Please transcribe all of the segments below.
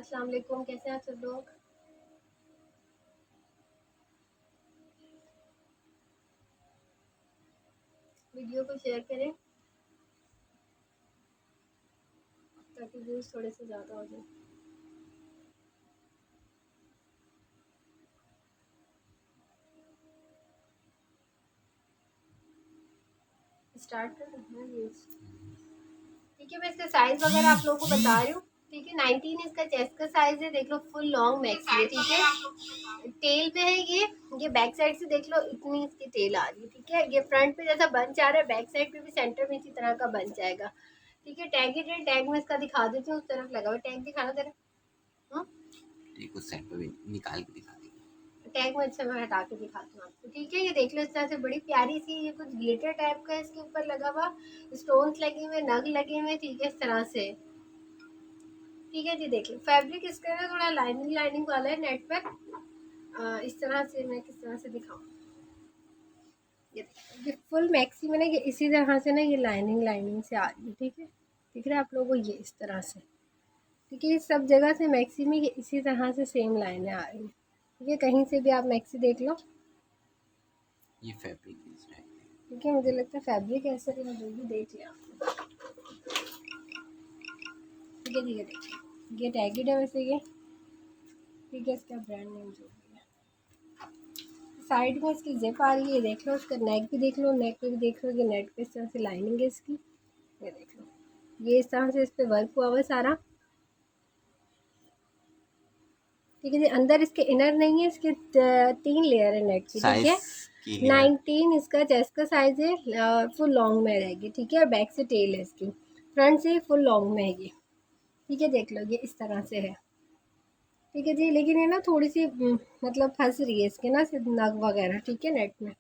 अस्सलाम वालेकुम, कैसे हैं आप सब लोग। वीडियो को शेयर करें ताकि व्यूज़ थोड़े से ज़्यादा हो जाए। स्टार्ट कर देते हैं व्यूज़। ठीक है, मैं इसका साइज़ वगैरह आप लोगों को बता रही हूँ। ठीक है, 19 इसका चेस्ट का साइज़ है। देख लो फुल लॉन्ग मैक्सी है। ठीक है, टेल पे है ये बैक साइड से देख लो इतनी इसकी टेल आ रही है। ठीक है, ये फ्रंट पे जैसा बंच आ रहा है, बैक साइड पे भी सेंटर में इसी तरह का बंच आएगा। ठीक है, टैग में इसका दिखा देती हूँ, उस तरफ लगा हुआ टैग दिखाना तेरा। ठीक, उस साइड पे भी निकाल के दिखा देंगे। टैग में अच्छा मैं हटा के दिखाती हूँ आपको। ठीक है, ये देख लो इस तरह से बड़ी प्यारी सी ये कुछ ग्लिटर टाइप का इसके ऊपर लगा हुआ, स्टोन्स लगे हुए, नग लगे हुए। ठीक है, इस तरह से। ठीक है जी, देख लो फैब्रिक इसका ना थोड़ा लाइनिंग वाला है नेट पर। इस तरह से मैं किस तरह से दिखाऊँ। ये फुल मैक्सी में ना ये इसी तरह से ना ये लाइनिंग से आ रही है। ठीक है, दिख रहा है आप लोगों को ये इस तरह से। ठीक है, सब जगह से मैक्सी में ये इसी तरह से सेम लाइनें आ रही है। ठीक है, कहीं से भी आप मैक्सी देख लो। ये फैब्रिक इस टाइप ठीक है, मुझे लगता है फैब्रिक ऐसा है, जो भी देख लिया। ठीक है, ये टैगेड है वैसे ये। ठीक है, इसका ब्रांड नेम जो भी है। साइड में इसकी जिप आ रही है, ये देख लो। इसका नेक भी देख लो, नेक पे भी देख लो, ये नेट पे इस तरह से लाइनिंग है इसकी। ये देख लो, ये इस तरह से इस पे वर्क हुआ हुआ है सारा। ठीक है जी, अंदर इसके इनर नहीं है, इसके 3 लेयर है नेट की। ठीक है, की 19 इसका चेस्ट का साइज है, फुल लॉन्ग में रहेगी। ठीक है, और बैक से टेल है इसकी, फ्रंट से फुल लॉन्ग में है ये। ठीक है, देख लो ये इस तरह से है। ठीक है जी, लेकिन ये ना थोड़ी सी मतलब फंस रही है इसके ना नग वगैरह। ठीक है, नेट में,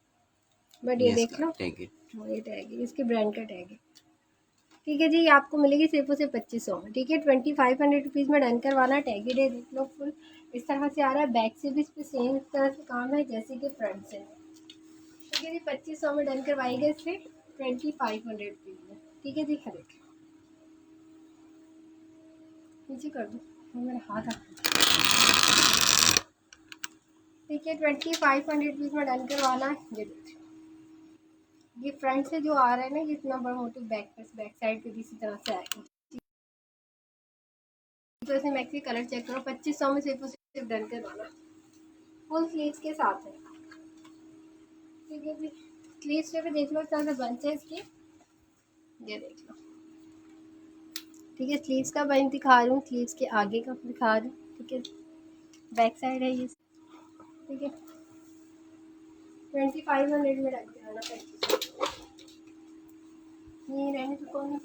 बट ये देख इसका लो। टैग है। हाँ, ये टैग है, इसके ब्रांड का टैग है। ठीक है जी, ये आपको मिलेगी सिर्फ और सिर्फ 2500 में। ठीक है, 2500 रुपीज़ में डन करवाना। टैगेड है, देख लो फुल इस तरह से आ रहा है। बैक से भी इस पर सेम इस तरह से काम है जैसे कि फ्रंट से। ठीक है जी, 2500 में डन करवाएगा इससे 2500 रुपीज़ में। ठीक है जी, खरीद नीचे कर दो, मेरा हाथ आ। ठीक है, 2500 रुपीज़ में डन करवाना है। ये देखिए, ये फ्रंट से जो आ रहा है ना, ये इतना बड़ा मोटिव बैक साइड पे भी इसी तरह से आएगा। तो इसमें मैक्सी कलर चेक करो, 2500 में सिर्फ डन करवाना। फुल स्लीव्स के साथ है। ठीक है जी, स्लीव्स पे भी देख लो इस तरह से बंच है इसकी। ये देख लो। ठीक है, स्लीव्स का बंच दिखा रही हूँ, स्लीव्स के आगे का दिखा रही हूँ। ठीक है, बैक साइड है ये। ठीक है, 2500 में डन कराना। 2500 नहीं रहने तो कौन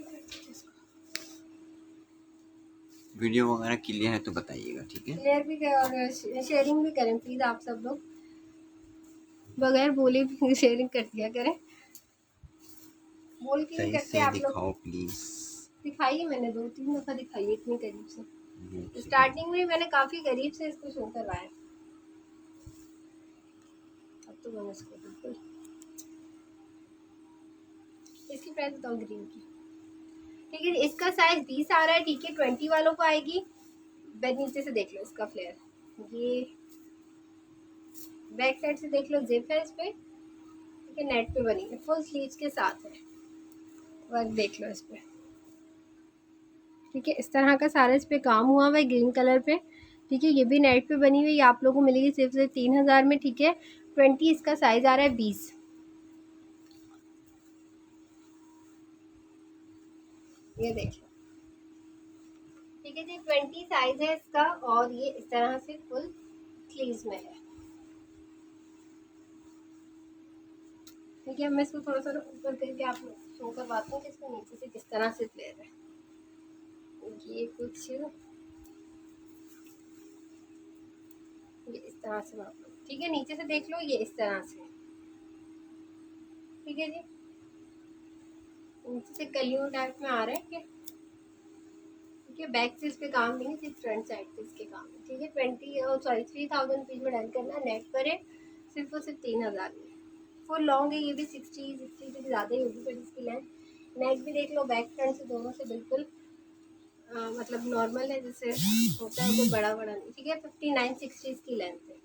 वीडियो वगैरह क्लियर है तो बताइएगा। ठीक है, क्लियर भी करें और शेयरिंग भी करें प्लीज़। आप सब लोग बगैर बोले भी शेयरिंग कर दिया करें, बोल के ही सही करते से आप लोग। दिखाओ प्लीज। दिखाई है मैंने 2-3 दफ़ा दिखाई है इतनी करीब से। ठीक है। स्टार्टिंग में मैंने काफ़ी करीब से इसको शो करवाया। अब तो मैंने इसको बिल्कुल। इसकी प्राइस बताओ ग्रीन की। ठीक है, इसका साइज 20 आ रहा है। ठीक है, 20 वालों को आएगी। नीचे से देख लो इसका फ्लेयर, ये बैक साइड से देख लो, जिप है इस पे। ठीक है, नेट पे बनी है, फुल स्लीव्स के साथ है। वर्क देख लो इस पे। ठीक है, इस तरह का सारा इस पे काम हुआ हुआ है ग्रीन कलर पे। ठीक है, ये भी नेट पे बनी हुई है, आप लोगों को मिलेगी सिर्फ 3000 में। ठीक है, 20 इसका साइज आ रहा है, 20। ये देख लो। ठीक है जी, 20 साइज है इसका, और ये इस तरह से फुल स्लीव्स में है। ठीक है, मैं इसको थोड़ा सा ऊपर करके आप शो करवाती हूँ कि इसको नीचे से किस तरह से फ्लेयर है। ये कुछ ये इस तरह से आप लोग। ठीक है, नीचे से देख लो, ये इस तरह से। ठीक है जी, नीचे से कलियों टाइप में आ रहा है क्या। ठीक है, बैक से इस पे काम नहीं है, सिर्फ फ्रंट साइड पे इसके काम है। ठीक है, 3000 रुपीज़ में डन करना। नेट पर है सिर्फ और सिर्फ 3000 में। फुल लॉन्ग है, ये भी 60 से ज़्यादा ही होगी, पर इसकी लेंथ। नेक भी देख लो, बैक फ्रंट से दोनों से बिल्कुल मतलब नॉर्मल है, जैसे होता है कोई बड़ा बड़ा नहीं, ठीक है। 59-60 इसकी लेंथ है।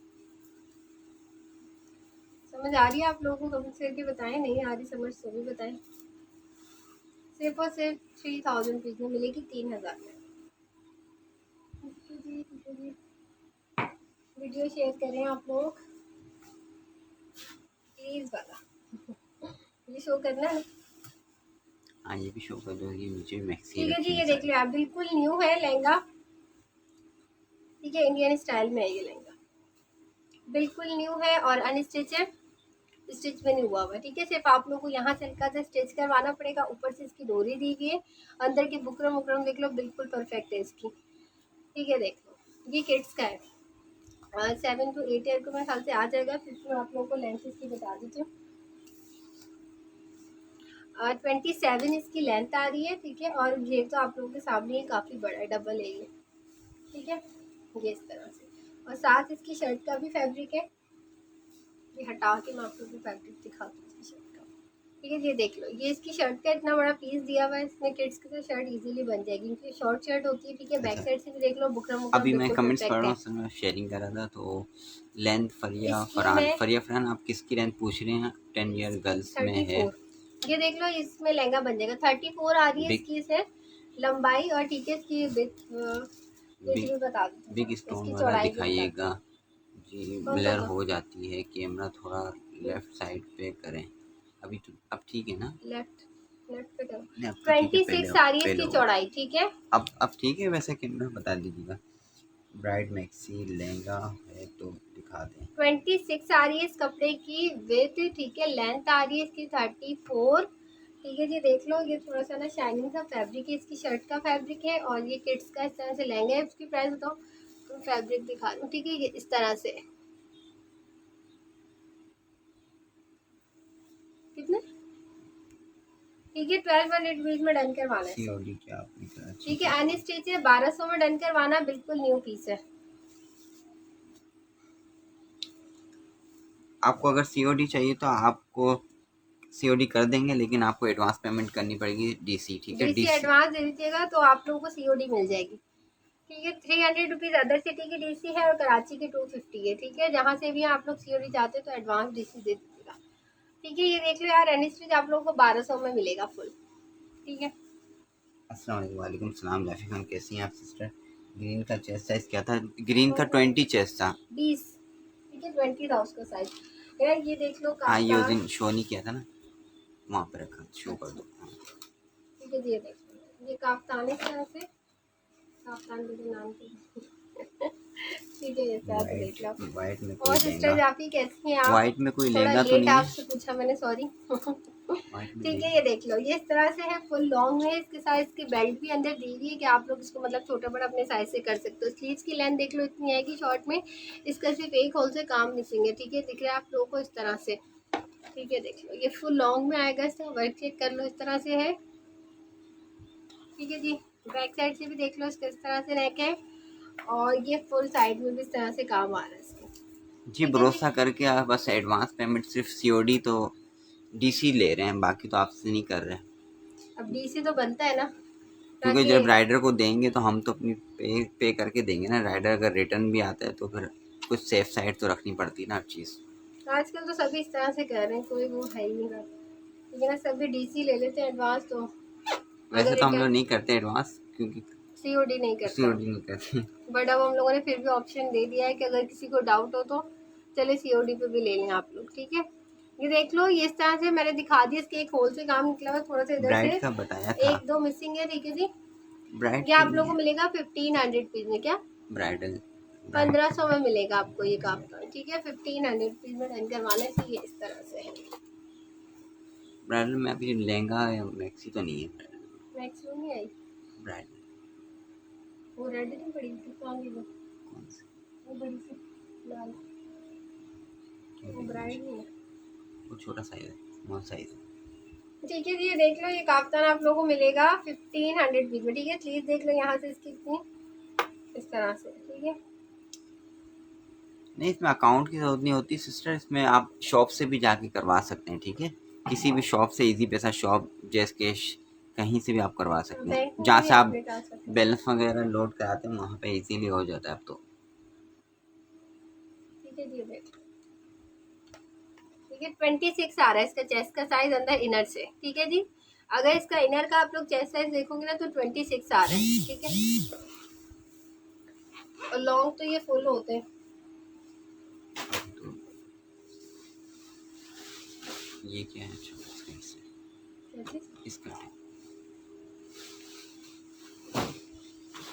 समझ आ रही है आप लोगों को? कमेंट करके बताएं, नहीं आ रही समझ तो भी बताएं। सिर्फ और सिर्फ 3000 रुपीज़ में मिलेगी, 3000 में। वीडियो शेयर करें आप लोग प्लीज वाला। ये शो करना है, हाँ ये भी शो कर दो, ये नीचे मैक्सी ठीक है जी। रखी ये है देख सारी। लो आप, बिल्कुल न्यू है लहंगा, ठीक है। इंडियन स्टाइल में है ये लहंगा, बिल्कुल न्यू है और अनस्टिच है, स्टिच में नहीं हुआ हुआ, ठीक है। सिर्फ आप लोग को यहाँ से हल्का सा स्टिच करवाना पड़ेगा। ऊपर से इसकी डोरी दी हुई है, अंदर की बुकरम वुकरम देख लो, बिल्कुल परफेक्ट है इसकी, ठीक है। देख लो ये किड्स का है, 7 to 8 ईयर को मेरे ख्याल से आ जाएगा। फिर मैं आप लोगों को लेंथ इसकी बता देती हूँ। 27 इसकी लेंथ आ रही है, ठीक है। और ये तो आप लोगों के सामने ही काफ़ी बड़ा है, डबल है ये, ठीक है। ये इस तरह से, और साथ इसकी शर्ट का भी फैब्रिक है। ये हटा के मैं आप लोगों को फैब्रिक दिखाती हूँ इसकी शर्ट का, ठीक है। ये देख लो, ये इसकी शर्ट का इतना बड़ा पीस दिया हुआ है, इसमें किड्स की तो शर्ट इजीली बन जाएगी, क्योंकि शॉर्ट शर्ट होती है, ठीक है। बैक अच्छा, साइड से भी देख लो, बुकरम वुकरम अभी मैं बिल्कुल कमेंट्स पढ़ परफेक्ट रहा है। हूँ सर, मैं शेयरिंग कर रहा था तो लेंथ फरिया इसकी फरहान, है फरिया फरहान आप किसकी लेंथ पूछ रहे हैं? 10 ईयर गर्ल्स में है। 34। ये देख लो, इसमें लहंगा बन जाएगा। 34 आ रही है बिग इसकी से लंबाई, और ठीक है इसकी विड्थ बिग भी बता दूँ, बिग स्टोन इसकी वाला चौड़ाई भी बता दिखाइएगा दूँ। जी। कौन सा ब्लर था? हो जाती है कैमरा, थोड़ा लेफ्ट साइड पे करें। अभी तो अब ठीक है ना? लेफ्ट, लेफ्ट पे करो। नहीं अब तो ठीक है, 26 आ रही है पहले इसकी होगा। चौड़ाई, ठीक है। अब ठीक है, वैसे कैमरा बता दीजिएगा। ब्राइड मैक्सी लहंगा है तो दिखा दें। 26 आ रही है इस कपड़े की विड्थ, ठीक है। लेंथ आ रही है इसकी 34, ठीक है जी। देख लो, ये थोड़ा सा ना शाइनिंग सा फैब्रिक है, इसकी शर्ट का फैब्रिक है, और ये किड्स का इस तरह से लहंगा है। उसकी प्राइस बताओ तो फैब्रिक दिखा दूँ, ठीक है। ये इस तरह से कितने, ठीक है। 1200 रुपीज में डन करवाना है, सीओडी क्या आपने कहा? ठीक है। अनस्टिच है, 1200 में डन करवाना, बिल्कुल न्यू पीस है। आपको अगर सीओडी चाहिए तो आपको सीओडी कर देंगे, लेकिन आपको एडवांस पेमेंट करनी पड़ेगी डीसी, ठीक है। डीसी डीसी एडवांस दे दीजिएगा तो आप लोगों को सीओडी मिल जाएगी, ठीक है। 300 रुपीज़ अदर सिटी की डीसी है, और कराची की 250 है, ठीक है। जहाँ से भी आप लोग सीओडी चाहते हो तो एडवांस डीसी दे दीजिएगा, ठीक है। ये देख लो यार, अनस्टिच आप लोगों को 1200 में मिलेगा फुल, ठीक है। अस्सलाम वालेकुम सलाम जाफी खान, कैसी हैं आप सिस्टर? ग्रीन का चेस्ट साइज क्या था? ग्रीन का 20 चेस्ट था। 20, ठीक है। 20 था उसका साइज यार। ये देख लो हाँ ये उस काफ्तान, दिन शो नहीं किया था ना, वहाँ पे रखा, शो कर दो। हाँ। ठीक है जी। ये देख लो, ये काफ्तान है इस तरह से, काफ्तान के नाम पे ठीक है। ये साथ देख लो। वाइट में और कोई सिस्टर लहंगा, जाफी कैसी हैं आप? वाइट में कोई थोड़ा लहंगा तो लेट नहीं है? आपसे पूछा मैंने, सॉरी वाइट में ठीक है। देख, ये देख लो, ये इस तरह से है, फुल लॉन्ग है। इसके साथ इसकी बेल्ट भी अंदर दी हुई है कि आप लोग इसको मतलब छोटा बड़ा अपने साइज से कर सकते हो। स्लीव्स की लेंथ देख लो इतनी है कि शॉर्ट में इसका सिर्फ एक होल से काम मिसिंग है, ठीक है। दिख रहा है आप लोगों को इस तरह से, ठीक है। देख लो, ये फुल लॉन्ग में आएगा, इसका वर्क चेक कर लो, इस तरह से है, ठीक है जी। बैक साइड से भी देख लो, इसका इस तरह से नेक है, और ये फुल साइड में भी इस तरह से काम आ रहा है इसका, जी ठीक है जी। भरोसा करके आप बस एडवांस पेमेंट, सिर्फ सीओडी तो डीसी ले रहे हैं, बाकी तो आपसे नहीं कर रहे हैं। अब डीसी तो बनता है ना, क्योंकि ताकि जब राइडर को देंगे तो हम तो अपनी पे करके देंगे ना। राइडर अगर रिटर्न भी आता है तो फिर कुछ सेफ साइड तो रखनी पड़ती है ना हर चीज़। आजकल तो सभी इस तरह से कर रहे हैं, कोई वो है ही नहीं रहा, ठीक है ना। सभी डीसी ले लेते हैं एडवांस, तो वैसे अगर तो हम लोग रिटर्न नहीं करते एडवांस, क्योंकि सीओडी नहीं करते हम, सीओडी नहीं करते। बट अब हम लोगों ने फिर भी ऑप्शन दे दिया है कि अगर किसी को डाउट हो तो चले सीओडी पे भी ले लें आप लोग, ठीक है। ये देख लो, ये इस तरह से मैंने दिखा दिया, इसके एक होल से काम निकला हुआ है, थोड़ा सा इधर से ब्राइड का बताया था, एक दो मिसिंग है, ठीक है जी। ब्राइड ये के आप लोगों को लिए मिलेगा 1500 रुपीज में, क्या ब्राइडल 1500 में मिलेगा आपको ये काम का, ठीक है। 1500 रुपीज में डन करवाना है, तो ये इस तरह से है। ब्राइडल में अभी लहंगा या मैक्सी तो नहीं है। मैक्सिमम नहीं आई, ब्राइडल वो रेड नहीं पड़ी थी, कौन सी वो कौन सी? वो बड़ी सी लाल, वो वो ब्राइड नहीं है, छोटा साइज है, स्मॉल साइज है। ठीक है जी। ये देख लो, ये काफ्तान आप लोगों को मिलेगा 1500 रुपीज में, ठीक है। प्लीज देख लो यहाँ से इसकी इतनी इस तरह से, ठीक है। नहीं इसमें अकाउंट की ज़रूरत नहीं होती सिस्टर, इसमें आप शॉप से भी जाके करवा सकते हैं, ठीक है। किसी भी शॉप से, इजी पैसा शॉप, जैस कैश, कहीं से भी आप करवा सकते हैं, बैंक में जहाँ भी से आप अपडेट आ सकते हैं। बैलेंस वगैरह लोड कराते हैं वहाँ पे इजीली हो जाता है अब तो। ठीक है जी, देख ठीक है 26 आ रहा है इसका चेस्ट का साइज अंदर इनर से। ठीक है जी, अगर इसका इनर का आप लोग चेस्ट साइज देखोगे ना तो 26 आ रहा है। ठीक है, और लॉन्ग तो ये फुल होते हैं। तो ये क्या है, अच्छा इसका इसका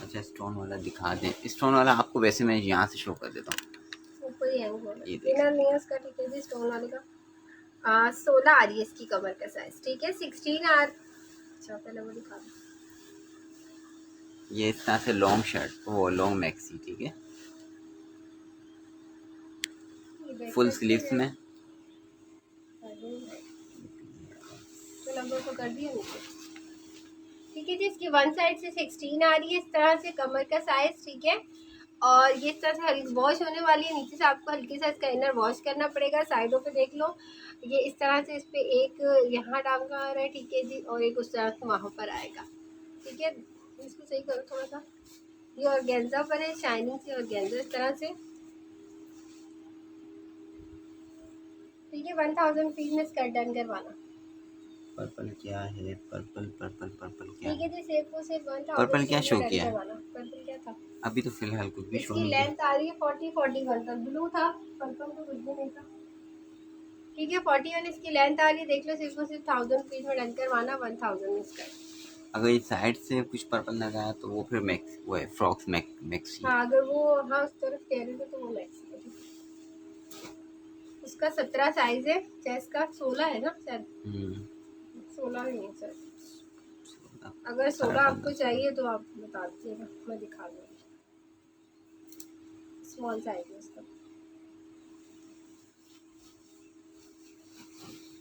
अच्छा स्टोन वाला दिखा दें, स्टोन वाला आपको वैसे मैं यहाँ से शो कर देता हूँ। ऊपर ही है वो ये देखिए। इनर नहीं है इसका। ठीक है जी, स्टोन वाले का 16 आ रही है इसकी कमर का साइज। ठीक है 16 आर। अच्छा पहले वो दिखा दो। ये इस तरह से लॉन्ग शर्ट, वो लॉन्ग मैक्सी, ठीक है, ये बैक फुल साइड स्लीव्स से में। तो लगभग तो कर दिया नीचे। ठीक है जी, इसकी वन साइड से 16 आ रही है इस तरह से कमर का साइज। ठीक है, और ये इस तरह से हल्की वॉश होने वाली है, नीचे से आपको हल्की सा इसका इनर वॉश करना पड़ेगा। साइडों पे देख लो, ये इस तरह से इस पे एक यहाँ टांगा आ रहा है। ठीक है जी, और एक उस तरह से वहाँ पर आएगा। ठीक है, इसको सही करो थोड़ा सा। ये ऑर्गेन्जा पर है, शाइनिंग से ऑर्गेन्जा इस तरह से। ठीक है 1000 रुपीज में स्कर्ट डन करवाना। पर्पल क्या है, पर्पल पर्पल पर्पल क्या ठीक है है, जी, सिर्फ वो सिर्फ 1000 पर्पल क्या रुपीज शो में डन किया है? करवाना। पर्पल क्या था? अभी तो फिलहाल कुछ भी शो इसकी नहीं किया। लेंथ आ रही है 40-41 तक। ब्लू था, पर्पल तो कुछ भी नहीं था। ठीक है 41 इसकी लेंथ आ रही है। देख लो, सिर्फ और सिर्फ 1000 रुपीज में डन करवाना। 1000 में इसका। अगर इस साइड से कुछ पर्पल नजर आया तो वो फिर मैक्स, वो है फ्रॉक्स मैक्सी है। हाँ अगर वो हाँ उस तरफ कह रहे थे तो वो मैक्सी है। उसका 17 साइज है, चेस्ट का 16 है ना शायद। 16 नहीं है सर। अगर 16 आपको चाहिए तो आप बता दीजिएगा, मैं दिखा दूँगी। स्मॉल साइज है उसका।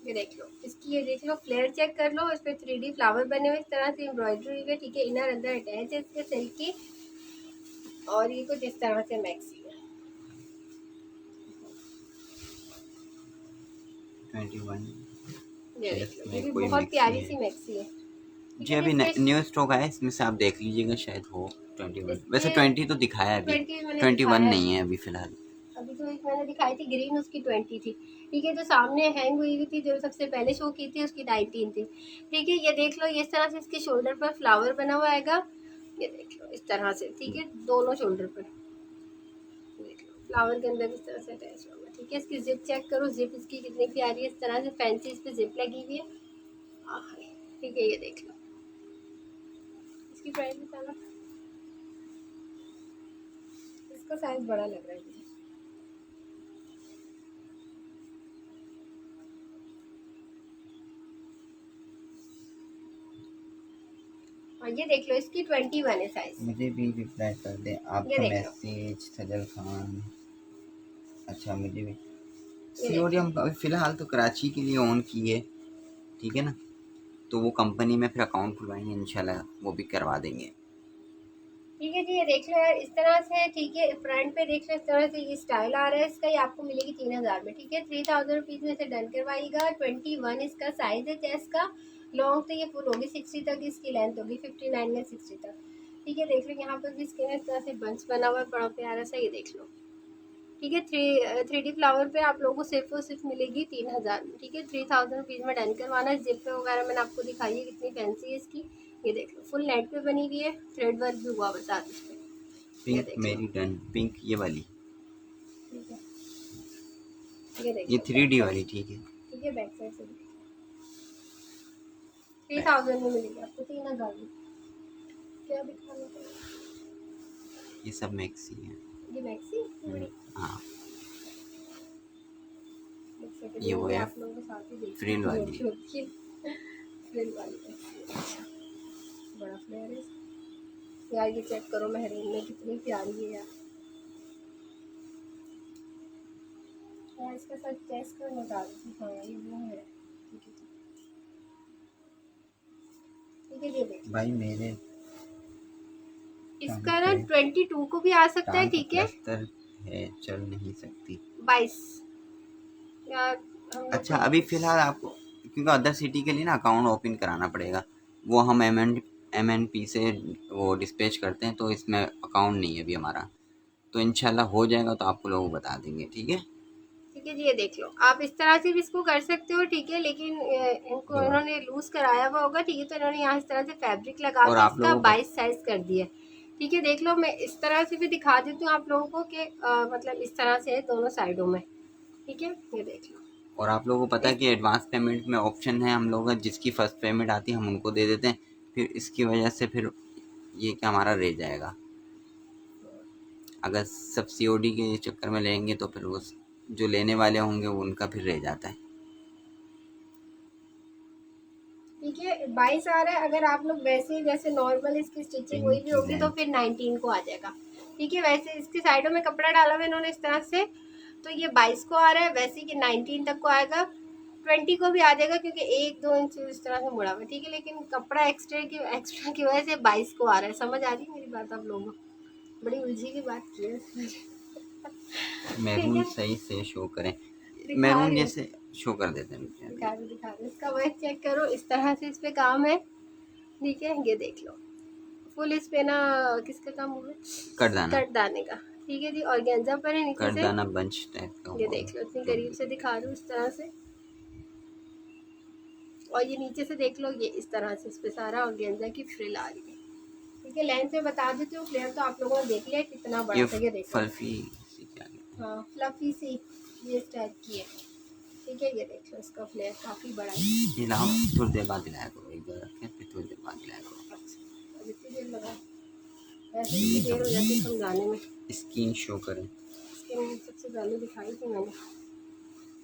ये देख लो इसकी, ये देख लो फ्लेयर चेक कर लो। इस पे 3D फ्लावर बने हुए इस तरह से एम्ब्रॉयडरी हुई है। ठीक है, इनर अंदर अटैच है इसके सिल्क की, और ये कुछ इस तरह से मैक्सी है। 21 ये देख चेस्ट लो, ये में भी कोई बहुत मैक्सी प्यारी है सी मैक्सी है। ठीक जी, है अभी जी, न्यू स्टॉक आया है, इसमें से आप देख लीजिएगा, शायद हो 21। वैसे इसके 20 तो दिखाया है, अभी 20 मैंने 21 दिखाया है। नहीं है अभी फिलहाल। अभी तो एक मैंने दिखाई थी ग्रीन, उसकी 20 थी। ठीक है, जो सामने हैंग हुई हुई थी जो सबसे पहले शो की थी उसकी 19 थी। ठीक है, ये देख लो, ये इस तरह से इसके शोल्डर पर फ्लावर बना हुआ आएगा। ये देख लो इस तरह से। ठीक है, दोनों शोल्डर पर देख लो फ्लावर के अंदर इस तरह से अटैच होगा। ठीक है, इसकी जिप चेक करो, जिप इसकी कितनी प्यारी है, इस तरह से फैंसी इस पे जिप लगी हुई है। ठीक है, ये देख लो इसकी प्राइस बताना। इसका साइज बड़ा लग रहा है मुझे। और ये देख लो इसकी 21 है साइज। मुझे भी रिप्लाई कर दें ये आपका देख लो, मैसेज, सजल खान। अच्छा मुझे भी ये देख सीओडी लो। हम अभी फिलहाल तो कराची के लिए ऑन की है, ठीक है ना, तो वो कंपनी में फिर अकाउंट खुलवाएंगे इंशाल्लाह, वो भी करवा देंगे। ठीक है जी, ये देख लो यार इस तरह से है। ठीक है, फ्रंट पे देख लो इस तरह से ये स्टाइल आ रहा है इसका। ये आपको मिलेगी 3000 में। ठीक है, 3000 रुपीज में से डन करवाइएगा। 21 इसका साइज है चेस्ट का। लॉन्ग तो ये फुल होगी, 60 तक इसकी लेंथ होगी, 59 में 60 तक। ठीक है, देख लो यहाँ पर भी स्किन इस तरह से बंच बना हुआ है, बड़ा प्यारा सा। ये देख लो। ठीक है, 3D फ्लावर पे आप लोगों को सिर्फ और सिर्फ मिलेगी 3000 में। ठीक है, 3000 रुपीज़ में डन करवाना है। जिप वगैरह मैंने आपको दिखाई है कितनी फैंसी है इसकी। ये देख लो, फुल नेट पे बनी हुई है, थ्रेड वर्क भी हुआ बता इस पे। ये पिंक देख लो। मेरी डन, पिंक ये वाली, ठीक है, ये देख ये लो बैक 3D साइड वाली, से। ठीक है। ठीक है, बैक साइड से 3000 में मिलेगी आपको, 3000 में। क्या दिखाना था? ये सब मैक्सी है। ये मैक्सी बड़ी। हाँ एक सेकंड ये में वो भी है आप लोगों के साथ ही देखती फ्रिल हूँ जो वाली। भी होती है। फ्रिल वाली मैक्सी। अच्छा, बड़ा फ्लेयर है इसका। यार ये चेक करो महरून में कितनी प्यारी है यार। यार इसका साथ चेस्ट का बता दूँ। हाँ ये वो है। ठीक है ठीक है, ये देखिए भाई मेरे इसका ना 22 को भी आ सकता है। टांग का ठीक है, प्लास्टर है, चल नहीं सकती। 22 यार हम लोग अच्छा को अभी कुछ। फिलहाल आपको, क्योंकि अदर सिटी के लिए ना अकाउंट ओपन कराना पड़ेगा, वो हम MNP से वो डिस्पैच करते हैं, तो इसमें अकाउंट नहीं है अभी हमारा, तो इंशाल्लाह हो जाएगा तो आपको लोगों को बता देंगे। ठीक है, ठीक है जी, ये देख लो आप इस तरह से भी इसको कर सकते हो। ठीक है, लेकिन इनको इन्होंने लूज कराया हुआ होगा। ठीक है, तो इन्होंने यहाँ इस तरह से फैब्रिक लगा और के आप इसका लोगों को 22 साइज कर दिया। ठीक है, देख लो मैं इस तरह से भी दिखा देती हूँ आप लोगों को कि मतलब इस तरह से है दोनों साइडों में। ठीक है, ये देख लो। और आप लोगों को पता है कि एडवांस पेमेंट में ऑप्शन है, हम लोग जिसकी फर्स्ट पेमेंट आती है हम उनको दे देते हैं, फिर इसकी वजह से फिर ये क्या हमारा रह जाएगा। अगर सब COD के चक्कर में लेंगे तो फिर वो जो लेने वाले होंगे वो उनका फिर रह जाता है। ठीक है, 22 आ रहा है। अगर आप लोग वैसे ही जैसे नॉर्मल इसकी स्टिचिंग हुई भी होगी तो फिर 19 को आ जाएगा। ठीक है, वैसे इसकी साइडों में कपड़ा डाला हुआ इन्होंने इस तरह से, तो ये 22 को आ रहा है, वैसे कि 19 तक को आएगा। 20 को भी आ जाएगा क्योंकि 1-2 इंच इस तरह से मुड़ा हुआ है। ठीक है, लेकिन कपड़ा एक्स्ट्रा की वजह से 22 को आ रहा है। समझ आ रही मेरी बात आप लोगों को? बड़ी उलझी की बात की है। ठीक मैरून है, सही से शो करें, दिखा मैरून रही हूँ, जैसे शो कर देते हैं। दिखा रही हूँ। इसका वर्क चेक करो, इस तरह से इस पे काम है। ठीक है, ये देख लो फुल इस पे ना किसका काम हुआ है, करदाना कटदाने का। ठीक है जी, ऑर्गेन्जा पर है नीचे से। करदाना बंच टाइप का ये हुआ देख लो, इतनी जो करीब से दिखा रही हूँ इस तरह से। और ये नीचे से देख लो, ये इस तरह से इस पे सारा ऑर्गेन्जा की फ्रिल आ रही है। ठीक है, लेंथ में बता देती हूँ, फ्लेयर तो आप लोगों ने देख लिया कितना बड़ा था। ये देखो, फल्फी सी क्या कहते हाँ फ्लफी सी ये इस टाइप की है। ठीक है, ये देख लो इसका फ्लेयर काफी बड़ा है। हैं, हिलाओ थोड़ी देर बाद हिलाया करो, एक बार रखें फिर थोड़ी देर बाद हिलाया करो। अच्छा, अब इतनी देर लगा, वैसे इतनी देर हो जाती है समझाने में। स्किन शो करें। इसके सबसे पहले दिखाई थी मैंने।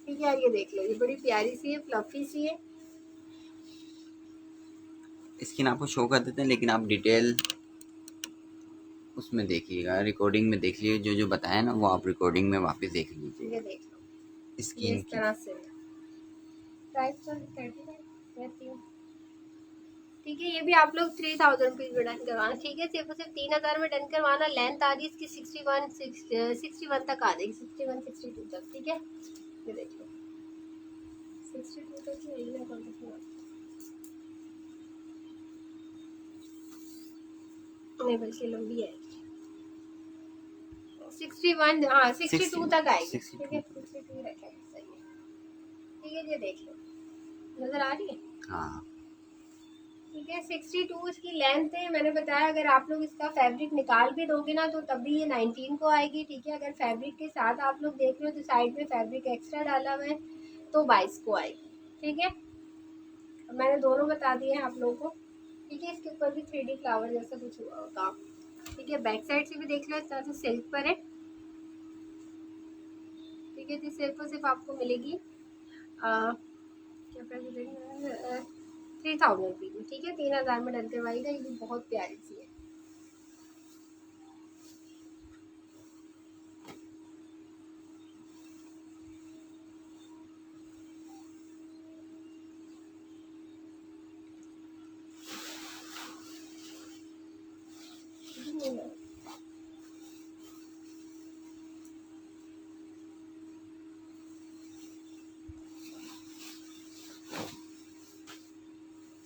ठीक है, ये देख लो, ये बड़ी प्यारी सी है, फ्लफी सी है। स्किन आपको शो कर देते हैं, लेकिन आप डिटेल उसमें देखिएगा, रिकॉर्डिंग में देख लीजिए, जो जो बताया ना वो आप रिकॉर्डिंग में वापस देख ये लीजिएगा देख लो, ये स्किन इस की। तरह से है। प्राइस तो 35 रहती है। ठीक है, ये भी आप लोग 3000 रुपीज में डन करवाना। ठीक है, सिर्फ और सिर्फ 3000 में डन करवाना। लेंथ आ रही है इसकी 61 तक आ जाएगी, 61-62 तक। ठीक है, ये देख लो 62 तक ही है ना, कौन सा नहीं बल्कि लंबी है। 61, हाँ 62 तक आएगी। ठीक है, 62 रखा है, सही है। ठीक है, ये देख लो, नजर आ रही है? हाँ, ठीक है, 62 इसकी लेंथ है। मैंने बताया अगर आप लोग इसका फैब्रिक निकाल भी दोगे ना तो तब भी ये 19 को आएगी। ठीक है, अगर फैब्रिक के साथ आप लोग देख रहे हो तो साइड में फैब्रिक एक्स्ट्रा डाला हुआ है तो 22 को आएगी। ठीक है, अब मैंने दोनों बता दिए हैं आप लोगों को। ठीक है, इसके ऊपर भी 3D फ्लावर जैसा कुछ हुआ होगा। ठीक है, बैक साइड से भी देख लो, इस तरह से सिल्क पर है। ठीक है जी, सिर्फ और सिर्फ आपको मिलेगी क्या प्राइस देंगे, 3000 रुपीज में। ठीक है, 3000 में डन करवाइएगा। ये भी बहुत प्यारी सी है।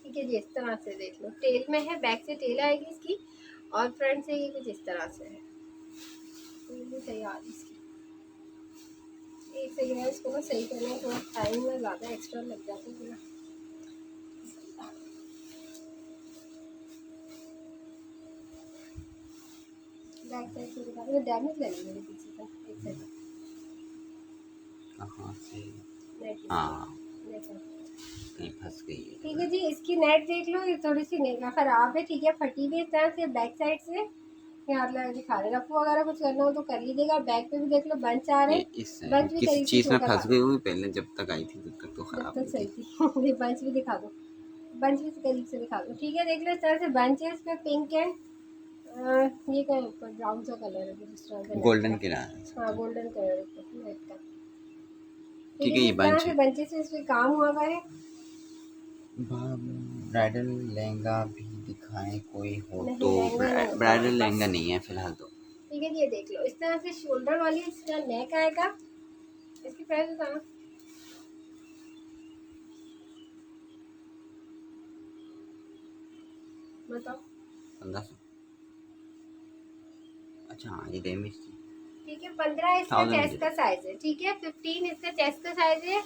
ठीक है जी, इस तरह से देख लो, टेल में है, बैक से टेल आएगी इसकी और फ्रंट से ये कुछ इस तरह से है। तो ये भी सही आ रही इसकी। एक सेकेंड है, इसको ना सही करने में थोड़ा टाइम में ज़्यादा एक्स्ट्रा लग जाता है ना। बैक साइड से दिखा दो, डैमेज लगी मेरे पीछे का। एक सेकंड, कहाँ से? नेट हाँ, नेट कहीं फंस गई है। ठीक है जी, इसकी नेट देख लो, ये थोड़ी सी नेट खराब है। ठीक है, फटी हुई इस तरह से बैक साइड से। यहाँ लगा दिखा रहे, रफू वगैरह कुछ करना हो तो कर लीजिएगा। बैक पे भी देख लो बंच आ रहे ये हैं, इस बंच भी किसी करीब से चीज़ शो में करवा फंस दो। गई होगी, पहले जब तक आई थी तब तक तो जब खराब तक नहीं सही थी। थी। ये बंच भी दिखा दो, बंच भी करीब से दिखा दो। ठीक है, देख लो इस तरह से बंच है, इसमें पिंक एंड ये का ऊपर ब्राउन सा कलर है कुछ इस तरह का, नेट गोल्डन का। किनारा। हाँ गोल्डन कलर है नेट का। ठीक ठीक है है, जी, ये इस तरह बंच से है। बंचेस से इस पे काम हुआ हुआ है। ब्राइडल लहंगा भी दिखाएं कोई हो तो? नहीं लहंगा नहीं होता हमारे ब्राइडल लहंगा पास। नहीं है फिलहाल तो। ठीक है जी, ये देख लो इस तरह से शोल्डर वाली इसका नेक आएगा। इसकी प्राइस बताना। बताओ। 1500। अच्छा हाँ ये डैमेज थी। ठीक है, 15 इसका 1000 चेस्ट का साइज है। ठीक है, 15 इसका चेस्ट का साइज है।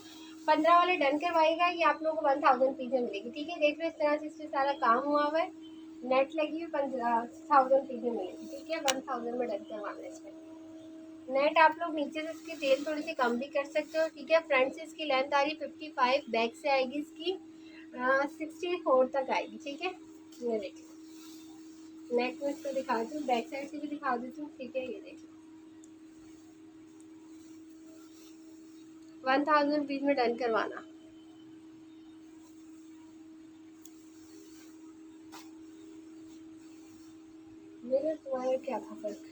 15 वाले डन करवाएगा, ये आप लोगों को 1000 पीस में मिलेगी। ठीक है, देख लो इस तरह से इसमें सारा काम हुआ हुआ है, नेट लगी हुई 1000 पीस में मिलेगी। ठीक है, 1000 में डन करवाना है इसमें। नेट आप लोग नीचे से इसकी टेल थोड़ी सी कम भी कर सकते हो। ठीक है, फ्रंट से इसकी लेंथ आ रही 55, बैक से आएगी इसकी 64 तक आएगी। ठीक है, ये देखिए नेक में इसको दिखा देती हूँ, बैक साइड से भी दिखा देती हूँ। ठीक है, ये देखिए 1000 पीस में डन करवाना। मेरे तुम्हारे क्या था फर्क?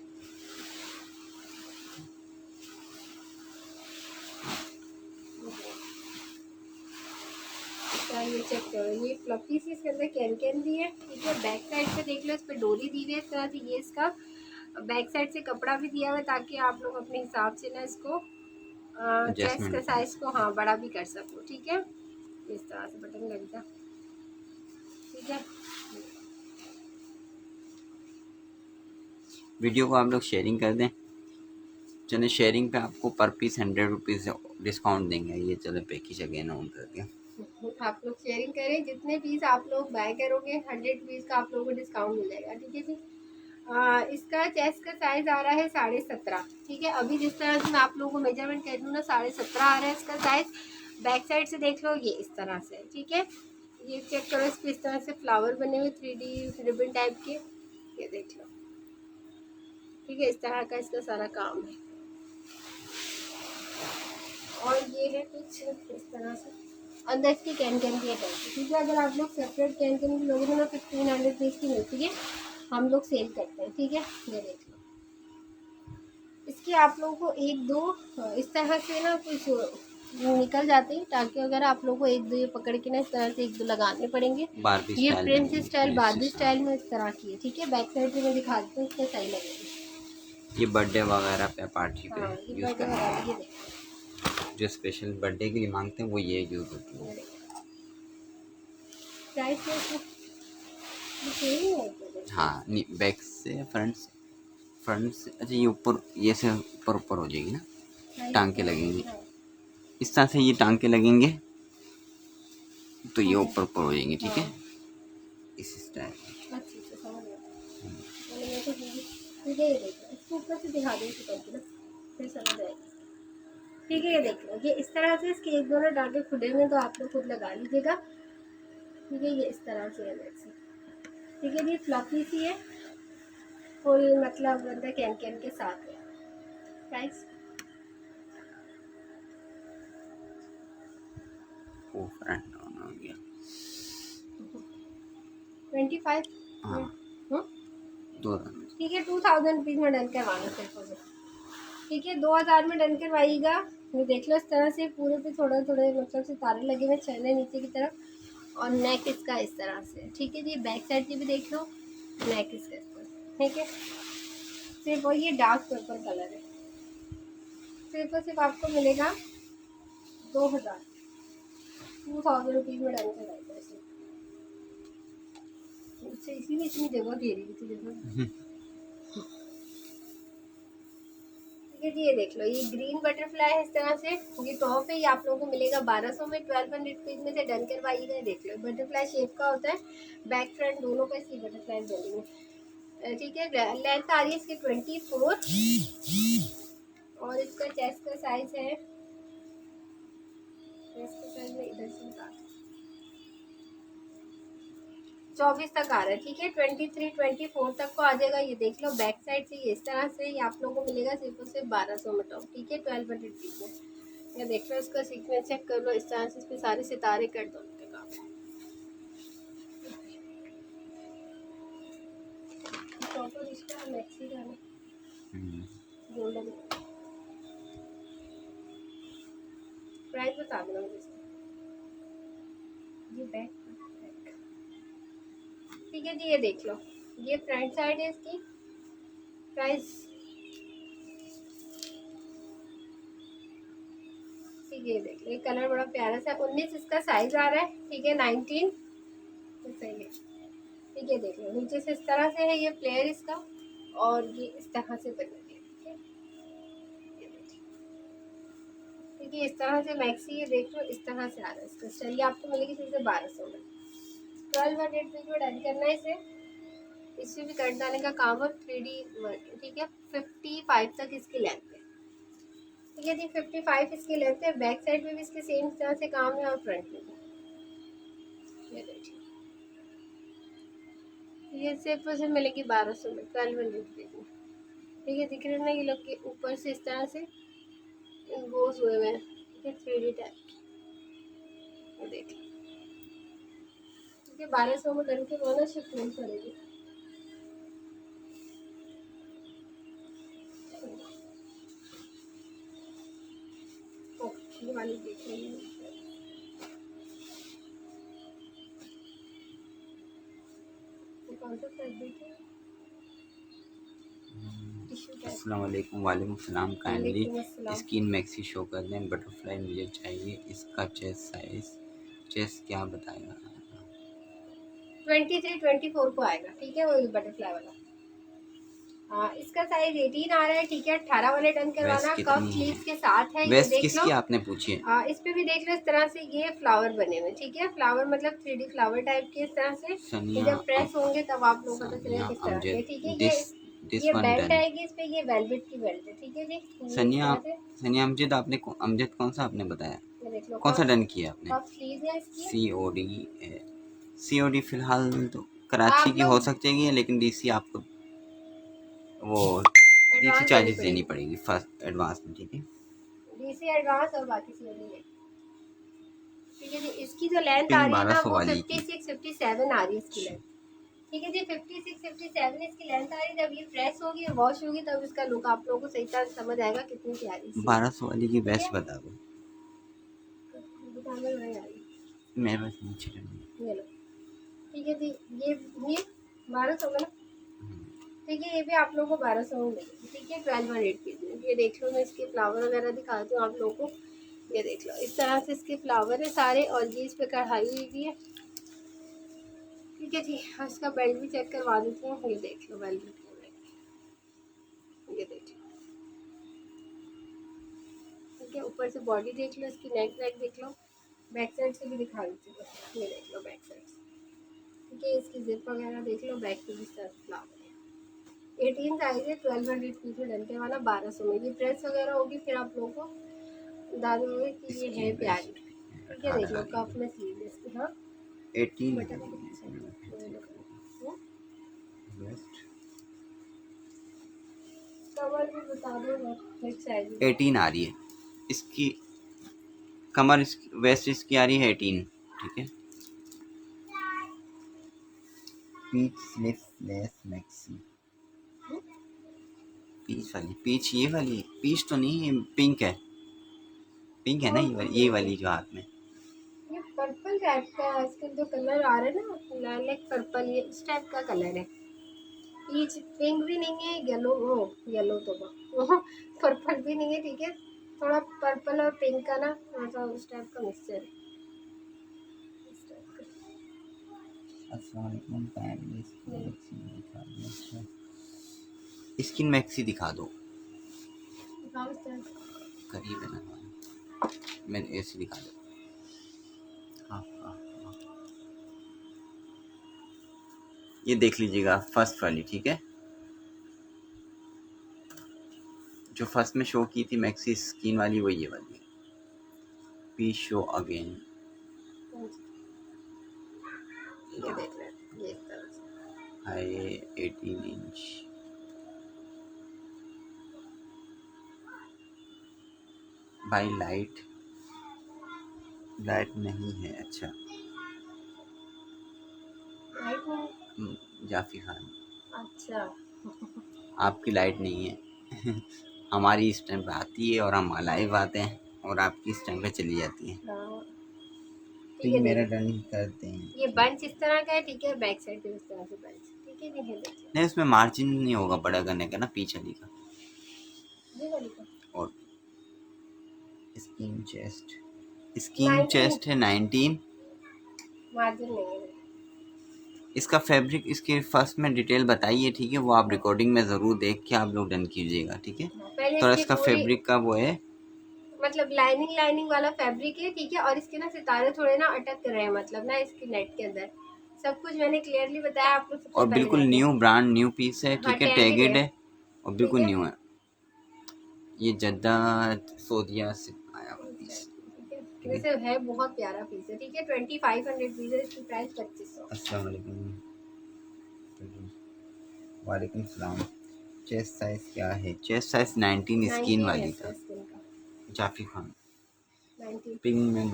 ये चेक करो, ये फ्लफी सी इसके अंदर कैन भी है। ठीक है, बैक साइड पे देख लो, इस पे डोरी दी हुई है इस तरह से। ये इसका बैक साइड से कपड़ा भी दिया हुआ है ताकि आप लोग अपने हिसाब से ना इसको चेस्ट का एडजस्टमेंट। साइज को हाँ बड़ा भी कर सको। ठीक है, इस तरह से बटन लगता। ठीक है, वीडियो को आप लोग शेयरिंग कर दें। चले शेयरिंग पे आपको पर पीस 100 रुपीज़ डिस्काउंट देंगे। ये चले पैकेज अगेन ऑन कर दिया। आप लोग शेयरिंग करें, जितने पीस आप लोग बाय करोगे 100 पीस का आप लोगों को डिस्काउंट मिल जाएगा। ठीक है जी। इसका चेस्ट का साइज आ रहा है 17.5। ठीक है, अभी जिस तरह से मैं आप लोगों को मेजरमेंट कर दूँ ना, 17.5 आ रहा है इसका साइज। बैक साइड से देख लो, ये इस तरह से। ठीक है, ये चेक करो, इस पे इस तरह से फ्लावर बने हुए 3D रिबन टाइप के, ये देख लो। ठीक है, इस तरह का इसका सारा काम है। और ये है कुछ इस तरह से, अंदर इसकी कैन भी है। ठीक है, अगर आप लोग सेपरेट कैन भी लोगे तो ना 1500 पीस की मिलती है, हम लोग सेल करते हैं। ठीक है, ये देख लो, इसके आप लोगों को एक दो इस तरह से ना कुछ निकल जाते हैं, ताकि अगर आप लोगों को एक दो ये पकड़ के ना इस तरह से एक दो लगाने पड़ेंगे। बारबी ये स्टाइल प्रिंस बनेगी, स्टाइल बारबी प्रिंसेस। हाँ स्टाइल में इस तरह की है। ठीक है, बैक साइड पे मैं दिखा देती हूँ, इसमें सही लगेगी। ये बर्थडे वगैरह पे पार्टी पे हाँ, ये यूज़ बर्थडे करना वगैरह, है। ये देखो, जो स्पेशल बर्थडे के लिए मांगते हैं वो ये यूज़ होती है। ये देखो प्राइस में ये सेम ही है। हाँ बैक से फ्रंट से अच्छा ये ऊपर ये से ऊपर ऊपर हो जाएगी ना, टांके लगेंगे हाँ, इस तरह से। ये टांके लगेंगे तो ये हाँ, ऊपर ऊपर हो जाएंगे। ठीक है, हाँ। इस स्टाइल। अच्छा समझ गया। मैंने मेरे को ठीक है, ये देखो, इसको ऊपर से दिखा दो इसे करके ना, फिर समझ आएगी। ठीक है, ये देख लो, ये इस तरह से इसके एक दोनों डांटे खुले हुए, तो आप लोग खुद लगा लीजिएगा। ठीक है, ये इस तरह से है वैसे। ठीक है, ये फ्लफी सी है, फुल मतलब अंदर कैन के साथ है। प्राइस वो फ्रंट ऑन हो गया। 25। हाँ 2000। ठीक है, 2000 रुपीज़ में डन करवाना सिर्फ मुझे। ठीक है, 2000 में डन करवाइएगा। ये देख लो, इस तरह से पूरे पे थोड़े थोड़े मतलब सितारे लगे हुए चलने नीचे की तरफ, और नेक इसका इस तरह से। ठीक है जी, बैक साइड की भी देख लो, नेक इसका इस तरह। ठीक है, सिर्फ और ये डार्क पर्पल कलर है। सिर्फ और सिर्फ आपको मिलेगा 2000 रुपीज़ में डन करवाइएगा इसे। अच्छा, इसीलिए इतनी जगह दे रही थी जगह। ठीक है जी, ये देख लो, ये ग्रीन बटरफ्लाई है इस तरह से। ये टॉप है, ये आप लोगों को मिलेगा 1200 में। 1200 रुपीज़ में से डन करवाइएगा। देख लो, बटरफ्लाई शेप का होता है, बैक फ्रंट दोनों का इसकी बटरफ्लाई बनी है। ठीक है, लेंथ आ रही है इसकी 24, और इसका चेस्ट का साइज है, चेस्ट का साइज में इधर से निकाल 24 तक आ रहा है। ठीक है, 23 24 तक को आ जाएगा। ये देख लो, बैक साइड से ये इस तरह से, ये आप लोगों को मिलेगा सिर्फ और सिर्फ 1200 में टॉप। ठीक है, 1200 रुपीज़ में। ये देख लो, इसका सीक्वेंस चेक कर लो, इस तरह से इस पे सारे सितारे कर दो उनके काम। प्रॉपर इसका मैक्सी का गोल्डन प्राइस बता देना मुझे इसका। ये बैक। ठीक है जी, ये देख लो, ये फ्रंट साइड है इसकी। प्राइस ठीक है, ये देख लो, ये कलर बड़ा प्यारा सा 19 इसका साइज आ रहा है। ठीक है, 19 तो सही है। ठीक है, देख लो नीचे से इस तरह से है ये फ्लेयर इसका, और ये इस तरह से बनेगी। ठीक है, ये देखिए, ठीक है, इस तरह से मैक्सी ये देख लो इस तरह से आ रहा है इसका। चलिए आपको मिलेगी फिर से 1200 में। 1200 पे डन करना है इसे। इससे भी कट जाने का काम है 3D वर्क। ठीक है, 55 तक इसकी लेंथ है। ठीक है जी, 55 इसकी लेंथ है। बैक साइड में भी इसके सेम तरह से काम है और फ्रंट में भी। ये देखिए, ये सिर्फ उसे मिलेगी 1200 में, 1200 रुपीज में। ठीक है, दिख रहे हैं ना ये लोग के ऊपर से इस तरह से गोज हुए हुए हैं। ठीक है, 3D टाइप की, ये देखिए। ठीक है, 1200 में डन के बोला शिफ्ट नहीं करेगी। ये वाली देख रही है, कौन सा फैब्रिक है? Tissue type. अस्सलाम वालेकुम। वालेकुम सलाम। काइंडली वालेकुम अस्सलाम। स्किन मैक्सी शो कर दें। बटरफ्लाई मुझे चाहिए। इसका चेस्ट साइज, चेस्ट क्या बताएगा? 23 24 को आएगा। ठीक है, वो बटरफ्लाई वाला। हाँ, इसका साइज 18 आ रहा है। ठीक है, 18 वाले डन करवाना। वेस्ट कफ कितनी स्लीव्स है? के साथ है, ये वेस्ट देख किसकी लो। आपने पूछी है? इस पे भी देख लो इस तरह से ये फ्लावर बने हुए। ठीक है, फ्लावर मतलब 3D फ्लावर टाइप के इस तरह से। ये सनिया जब प्रेस होंगे तब आप लोगों को पता चलेगा सनिया किस तरह के। अमजद, ठीक है, दिस ये वन बेल्ट डन। आएगी इस पे, ये वेलवेट की बेल्ट है। ठीक है जी, ये इस सनिया तरह से। सनिया अमजद, अमजद कौन सा आपने बताया? ये देख लो, कौन सा कफ डन किया आपने? कफ स्लीव है इसकी। COD? COD फिलहाल तो कराची आप की हो लोग सकती है, लेकिन DC आपको वो DC एडवांस देनी चार्जेस देनी पड़ेगी, पड़ेगी फर्स्ट एडवांस में। ठीक है, डीसी एडवांस और बाकी सीओडी है। ठीक है जी, इसकी जो लेंथ आ पिंक रही है ना 1200 वो वाली की। 56 57 आ रही है इसकी अच्छा, लेंथ। ठीक है जी, 56 57 इसकी लेंथ आ रही है। जब ये प्रेस होगी और वॉश होगी तब इसका लुक आप लोगों को सही तरह से समझ आएगा कितनी प्यारी सी है। 1200 वाली की ठीक है, बेस्ट बता दो। दुकान में नहीं आ रही, मेरे पास नीचे करनी ये लो। ठीक है जी, ये 1200 में ना। ठीक है, ये भी आप लोगों को 1200 में मिलेगी। ठीक है, 1200 की। ये देख लो, मैं इसके फ्लावर वगैरह दिखाती हूँ आप लोगों को। ये देख लो इस तरह से इसके फ्लावर है सारे, और ये इस पे कढ़ाई हुई भी है। ठीक है जी, और इसका बेल्ट भी चेक करवा देती हूँ। ये देख लो बेल्ट, ये देख लो। ठीक है, ऊपर से बॉडी देख लो, इसकी नेक वेक देख लो। बैक साइड से भी दिखा देती हूँ, ये देख लो बैक साइड से। ठीक है, इसकी जिप वगैरह देख लो, बैक पे भी सर्फ फ्लावर है। 18 साइज है, 1200 पीस में डन करवाना 1200 में। ये प्रेस वगैरह होगी फिर आप लोगों को बता दूँगी कि ये है स्किन प्यारी। बेस्ट ठीक है, देख लो कफ में स्लीव इसकी। हाँ, 18 बटन बेस्ट कवर भी बता दो, नेक्स्ट साइज 18 आ रही है इसकी कमर, वेस्ट इसकी आ रही है 18। ठीक है, पीच स्लीवलेस मैक्सी। पीच वाली, पीच ये वाली, पीच तो नहीं, ये पिंक है। पिंक है ना, ये वाली जो हाथ में। ये पर्पल टाइप का आजकल जो कलर आ रहा है ना, लाइक पर्पल, ये इस टाइप का कलर है। पीच पिंक भी नहीं है, येलो, ओ येलो तो पर्पल भी नहीं है। ठीक है, थोड़ा पर्पल और पिंक का ना थोड़ा सा उस टाइप का मिक्सचर है, इस टाइप का। अस्सलाम वालेकुम। काइंडली स्किन मैक्सी दिखा दो। अच्छा, स्किन मैक्सी दिखा दो, दिखाओ इस टाइप का। करीब है ना, मैं ऐसे दिखा दो। हाँ हाँ हाँ, ये देख लीजिएगा फर्स्ट वाली। ठीक है, जो फर्स्ट में शो की थी मैक्सी स्किन वाली, वो ये वाली है। Please show again. ये देख रहे हैं, ये इस तरह से। High 18 inch. भाई लाइट लाइट नहीं है। अच्छा, राइट में। जाफी खान, अच्छा आपकी लाइट नहीं है हमारी इस टाइम पे आती है और हम लाइव आते हैं, और आपकी इस टाइम पे चली जाती है। हाँ, तो ठीक ये है, मेरा देखिए डन करते हैं। ये बंच इस तरह का है। ठीक है, बैक साइड पे इस तरह से बंच। ठीक है, ये देखिए नहीं, उसमें मार्जिन नहीं होगा बड़ा करने का ना, पीछे वाली का। ये वाली का और स्किन चेस्ट 19 है 19। मार्जिन नहीं है। इसका फैब्रिक इसके फर्स्ट में डिटेल बताइए, ठीक है, वो आप रिकॉर्डिंग में ज़रूर देख के आप लोग डन कीजिएगा, ठीक है। पहले थोड़ा इसकी इसका पूरी फैब्रिक का वो है, मतलब लाइनिंग वाला फैब्रिक है, ठीक है। और इसके ना सितारे थोड़े ना अटक रहे हैं, मतलब ना इसकी नेट के अंदर। सब कुछ मैंने क्लियरली बताया आप लोग सबसे और पहले बिल्कुल देख लो। न्यू ब्रांड न्यू पीस है, हाँ, ठीक है, टैगेड टैगेड है, है और ठीक बिल्कुल है। न्यू है। ये जद्दा सऊदीया से आया हुआ पीस। ठीक है, ठीक है, वैसे है बहुत प्यारा पीस है, ठीक है। 2500 पीस है, इसकी प्राइस 2500। अस्सलाम वालेकुम। वालेकुम सलाम। चेस्ट साइज क्या है? चेस्ट साइज 19 स्किन 19 है वाली इसका का। स्किन का, जाफी खान 19। पिंक में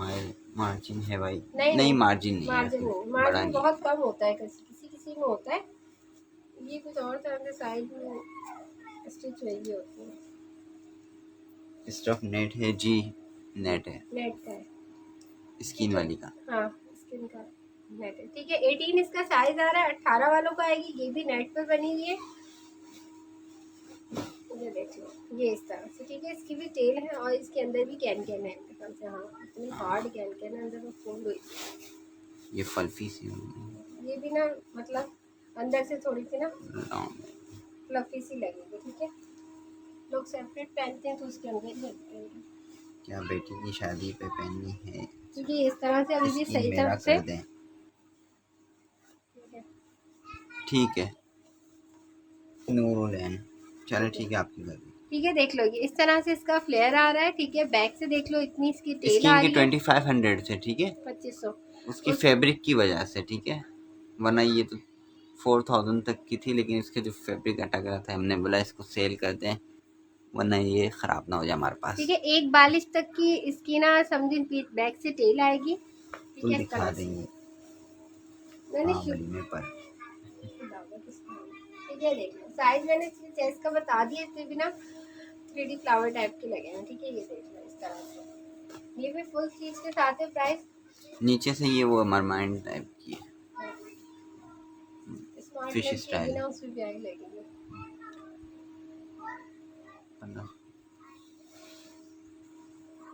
मार्जिन है भाई? नहीं नहीं, नहीं, मार्जिन नहीं है मार्जिन इसमें, नहीं, बड़ा मार्जिन नहीं बहुत कम होता है, किसी किसी में होता है। ये कुछ और तरह के साइड में स्टिच हुई होती है। है। स्टफ नेट है जी, नेट है नेट का है, स्किन ठीक है। वाली का। हाँ, स्किन का नेट है, ठीक है। 18 इसका साइज आ रहा है, 18 वालों का आएगी। ये भी नेट पर बनी हुई है, ये देख लो, ये इस तरह से, ठीक है। इसकी भी टेल है और इसके अंदर भी कैन कैन है एकदम से। हाँ, इतनी हार्ड कैन कैन है, अंदर में फोल्ड हुई। ये फल्फी सी ये भी ना मतलब अंदर से थोड़ी सी ना लॉन्ग है। फ्लफी सी लगेगी, ठीक है। लोग सेपरेट पहनते हैं तो उसके अंदर ही लगते हैं, क्या बेटी की शादी पे पहननी है? क्योंकि इस तरह से अभी भी स्किन सही मेरा तरह से, कर दें, ठीक है। ठीक है। नूरुलैन, चलो ठीक है, आपकी कर दी। ठीक है, देख लो, ये इस तरह से इसका फ्लेयर आ रहा है, ठीक है। बैक से देख लो, इतनी इसकी टेल आ स्किन की रही है। 2500 से, ठीक है, 2500 उसकी उस फैब्रिक की वजह से, ठीक है। वरना ये तो 4000 तक की थी, लेकिन इसके जो फैब्रिक अटक रहा था हमने बोला इसको सेल कर दें, वरना ये ख़राब ना हो जाए हमारे ठीक पास। है। एक बालिश तक की इसकी ना समझिए बैक से टेल आएगी, ठीक फुल है, इस दिखा तरह से। देंगे मैंने बाहुबली में पर। ठीक है, देख लो साइज मैंने चेस्ट का बता दिया, इससे भी ना 3D फ्लावर टाइप के लगे हैं, ठीक है। ये देख लो इस तरह से, ये भी फुल स्लीव्स के साथ है। प्राइस नीचे से ये वो मरमाइन टाइप की है, स्मार्ट फिश लड़की भी स्टाइल। ना उसमें प्यारी लगेगी।